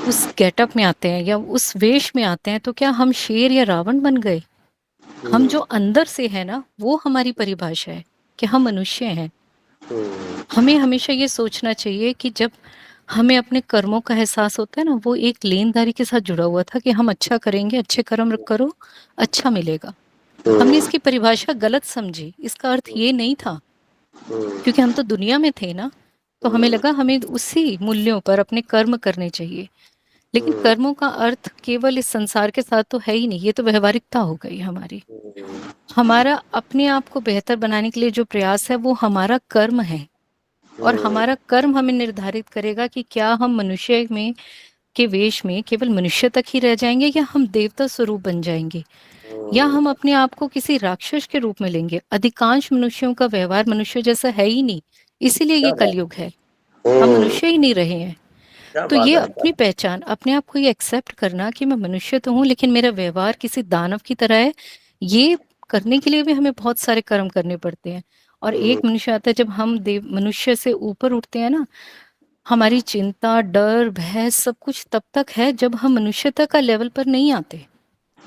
उस गेटअप में आते हैं या उस वेश में आते हैं, तो क्या हम शेर या रावण बन गए? हम जो अंदर से है ना, वो हमारी परिभाषा है कि हम मनुष्य हैं। हमें हमेशा ये सोचना चाहिए कि जब हमें अपने कर्मों का एहसास होता है ना, वो एक लेनदारी के साथ जुड़ा हुआ था कि हम अच्छा करेंगे, अच्छे कर्म करो, अच्छा मिलेगा। हमने इसकी परिभाषा गलत समझी। इसका अर्थ ये नहीं था, क्योंकि हम तो दुनिया में थे ना, तो हमें लगा हमें उसी मूल्यों पर अपने कर्म करने चाहिए। लेकिन कर्मों का अर्थ केवल इस संसार के साथ तो है ही नहीं, ये तो व्यवहारिकता हो गई हमारी। हमारा अपने आप को बेहतर बनाने के लिए जो प्रयास है वो हमारा कर्म है, और हमारा कर्म हमें निर्धारित करेगा कि क्या हम मनुष्य में के वेश में केवल मनुष्य तक ही रह जाएंगे, या हम देवता स्वरूप बन जाएंगे, या हम अपने आप को किसी राक्षस के रूप में लेंगे। अधिकांश मनुष्यों का व्यवहार मनुष्य जैसा है ही नहीं, इसीलिए ये कलयुग है। हम मनुष्य ही नहीं रहे हैं। तो ये अपनी पहचान, अपने आप को ये एक्सेप्ट करना कि मैं मनुष्य तो हूँ लेकिन मेरा व्यवहार किसी दानव की तरह है, ये करने के लिए भी हमें बहुत सारे कर्म करने पड़ते हैं। और एक मनुष्य आता है, जब हम देव मनुष्य से ऊपर उठते हैं ना, हमारी चिंता, डर, भय सब कुछ तब तक है जब हम मनुष्यता का लेवल पर नहीं आते।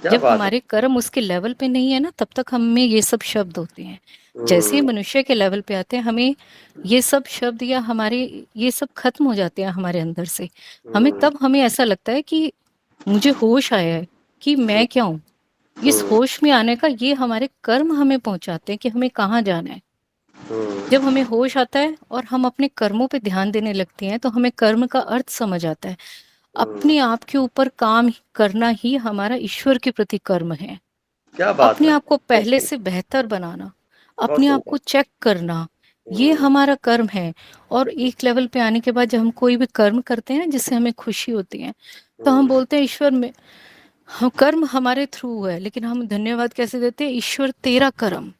जब हमारे कर्म उसके लेवल पे नहीं है ना, तब तक हमें ये सब शब्द होते हैं। जैसे ही मनुष्य के लेवल पे आते हैं, हमें ये सब शब्द या हमारे ये सब खत्म हो जाते हैं हमारे अंदर से। हमें ऐसा लगता है कि मुझे होश आया है कि मैं क्या हूँ। इस होश में आने का ये हमारे कर्म हमें पहुंचाते हैं कि हमें कहाँ जाना है। जब हमें होश आता है और हम अपने कर्मों पे ध्यान देने लगते हैं, तो हमें कर्म का अर्थ समझ आता है। अपने आप के ऊपर काम करना ही हमारा ईश्वर के प्रति कर्म है। क्या बात अपने है। आप को पहले से बेहतर बनाना, अपने आप को चेक करना, ये हमारा कर्म है। और एक लेवल पे आने के बाद जब हम कोई भी कर्म करते हैं जिससे हमें खुशी होती है, तो हम बोलते हैं ईश्वर में, हम कर्म हमारे थ्रू है, लेकिन हम धन्यवाद कैसे देते हैं? ईश्वर तेरा कर्म।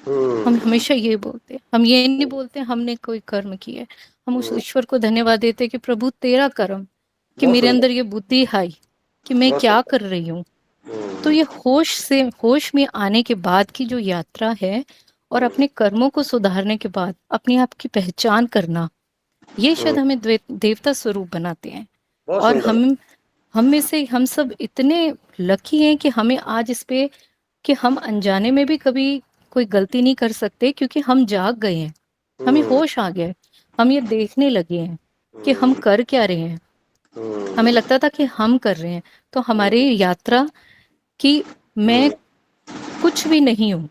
हम हमेशा ये बोलते हैं, हम ये नहीं बोलते हमने कोई कर्म किया है। हम उस ईश्वर को धन्यवाद देते हैं कि प्रभु तेरा कर्म, कि मेरे अंदर ये बुद्धि आई कि मैं क्या कर रही हूँ। तो ये होश में आने के बाद की जो यात्रा है, और अपने कर्मों को सुधारने के बाद अपने आप की पहचान करना, ये शायद हमें देवता स्वरूप बनाते हैं। और हम में से हम सब इतने लकी हैं कि हमें आज इस पे, कि हम अनजाने में भी कभी कोई गलती नहीं कर सकते, क्योंकि हम जाग गए हैं, हमें होश आ गया है। हम ये देखने लगे हैं कि हम कर क्या रहे हैं। हमें लगता था कि हम कर रहे हैं, तो हमारी यात्रा कि मैं कुछ भी नहीं हूँ,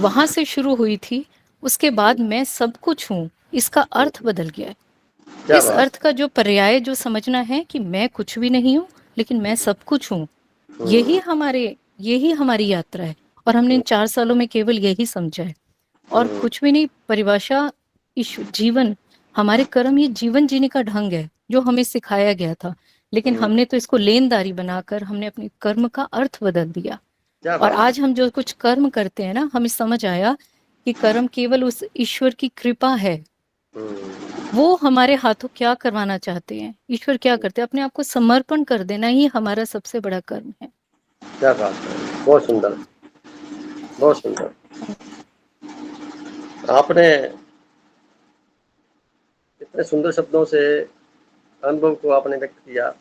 वहां से शुरू हुई थी। उसके बाद मैं सब कुछ हूँ, इसका अर्थ बदल गया है। इस अर्थ का जो पर्याय जो समझना है कि मैं कुछ भी नहीं हूँ लेकिन मैं सब कुछ हूँ, यही हमारी यात्रा है। और हमने इन 4 सालों में केवल यही समझा है, और कुछ भी नहीं। परिभाषा जीवन, हमारे कर्म, ये जीवन जीने का ढंग है जो हमें सिखाया गया था लेकिन हमने तो इसको लेनदारी बनाकर हमने अपने कर्म का अर्थ बदल दिया। क्या और बात है। आज हम जो कुछ कर्म करते हैं ना, हमें समझ आया कि कर्म केवल उस ईश्वर की कृपा है। वो हमारे हाथों क्या करवाना चाहते हैं, ईश्वर क्या करते हैं, अपने आप को समर्पण कर देना ही हमारा सबसे बड़ा कर्म है। क्या बात है, बहुत सुंदर, बहुत सुंदर। आपने इतने सुंदर शब्दों से अनुभव को आपने व्यक्त किया।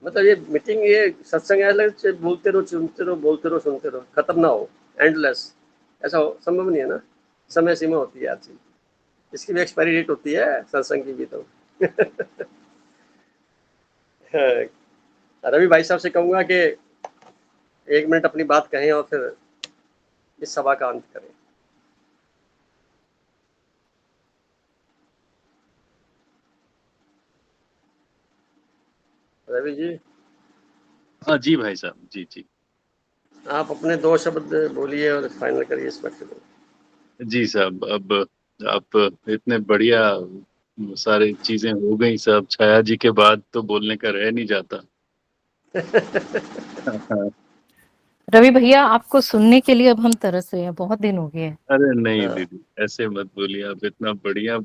मतलब ये मीटिंग, ये सत्संग ऐसा लगे जैसे बोलते रहो, सुनते रहो, बोलते रहो, सुनते रहो, खत्म ना हो, एंडलेस। ऐसा संभव नहीं है ना, समय सीमा होती है हर चीज, इसकी भी एक्सपायरी डेट होती है, सत्संग की भी। तो रवि भाई साहब से कहूंगा कि 1 मिनट अपनी बात कहें और फिर इस सभा का अंत करें। रवि जी, हाँ जी भाई साहब, जी जी आप अपने 2 शब्द बोलिए और फाइनल करिए इस वक्त को। जी साहब। अब आप इतने बढ़िया सारी चीजें हो गई साहब, छाया जी के बाद तो बोलने का रह नहीं जाता। रवि भैया, आपको सुनने के लिए अब हम तरस रहे हैं, बहुत दिन हो गए हैं। अरे नहीं दीदी, ऐसे मत बोलिए आप, इतना बढ़िया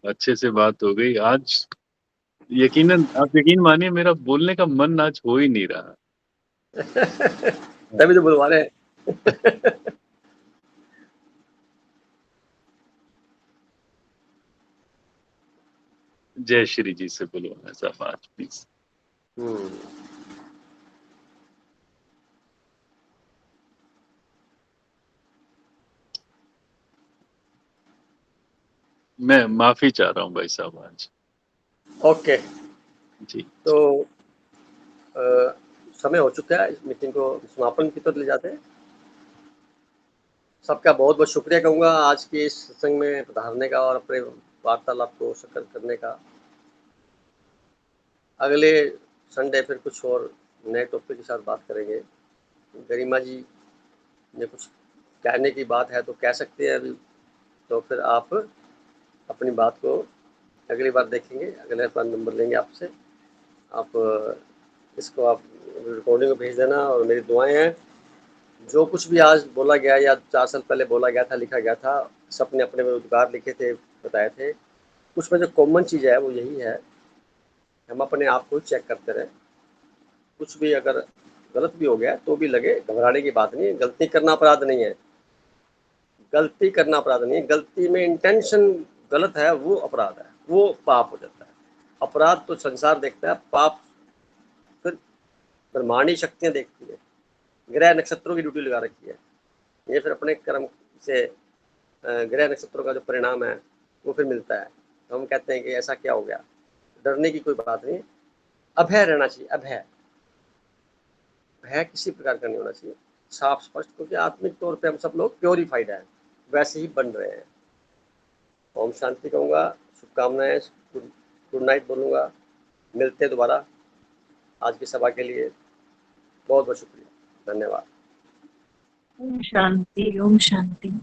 अच्छे से बात हो गई आज। यकीनन आप यकीन मानिए, मेरा बोलने का मन आज हो ही नहीं रहा। तभी तो बुलवा रहे हैं। जय श्री जी से बोलो ऐसा बात प्लीज। मैं माफी चाह रहा हूँ भाई साहब आज। ओके, जी तो समय हो चुका है, इस मीटिंग को समापन की तरफ ले जाते हैं। सबका बहुत बहुत शुक्रिया कहूँगा आज के इस सत्संग में पधारने का और अपने वार्तालाप को सफल करने का। अगले संडे फिर कुछ और नए टॉपिक के साथ बात करेंगे। गरिमा जी ने कुछ कहने की बात है तो कह सकते हैं अभी, तो फिर आप अपनी बात को अगली बार देखेंगे, अगले बार नंबर लेंगे आपसे। आप इसको आप रिकॉर्डिंग को भेज देना और मेरी दुआएं हैं। जो कुछ भी आज बोला गया या 4 साल पहले बोला गया था, लिखा गया था, सबने अपने उद्गार लिखे थे, बताए थे। उसमें जो कॉमन चीज़ है वो यही है, हम अपने आप को चेक करते रहें। कुछ भी अगर गलत भी हो गया तो भी लगे, घबराने की बात नहीं है। गलती करना अपराध नहीं है, गलती करना अपराध नहीं है। गलती में इंटेंशन गलत है वो अपराध है, वो पाप हो जाता है। अपराध तो संसार देखता है, पाप फिर ब्रह्मांडी शक्तियाँ देखती है, ग्रह नक्षत्रों की ड्यूटी लगा रखी है। ये फिर अपने कर्म से ग्रह नक्षत्रों का जो परिणाम है वो फिर मिलता है। तो हम कहते हैं कि ऐसा क्या हो गया, डरने की कोई बात नहीं, अभय रहना चाहिए। अभय, भय किसी प्रकार का नहीं होना चाहिए, साफ स्पष्ट, क्योंकि आत्मिक तौर पे हम सब लोग प्योरीफाइड हैं, वैसे ही बन रहे हैं। ओम शांति कहूँगा, शुभकामनाएं, गुड नाइट बोलूँगा। मिलते दोबारा। आज की सभा के लिए बहुत बहुत शुक्रिया, धन्यवाद। ओम शांति, ओम शांति।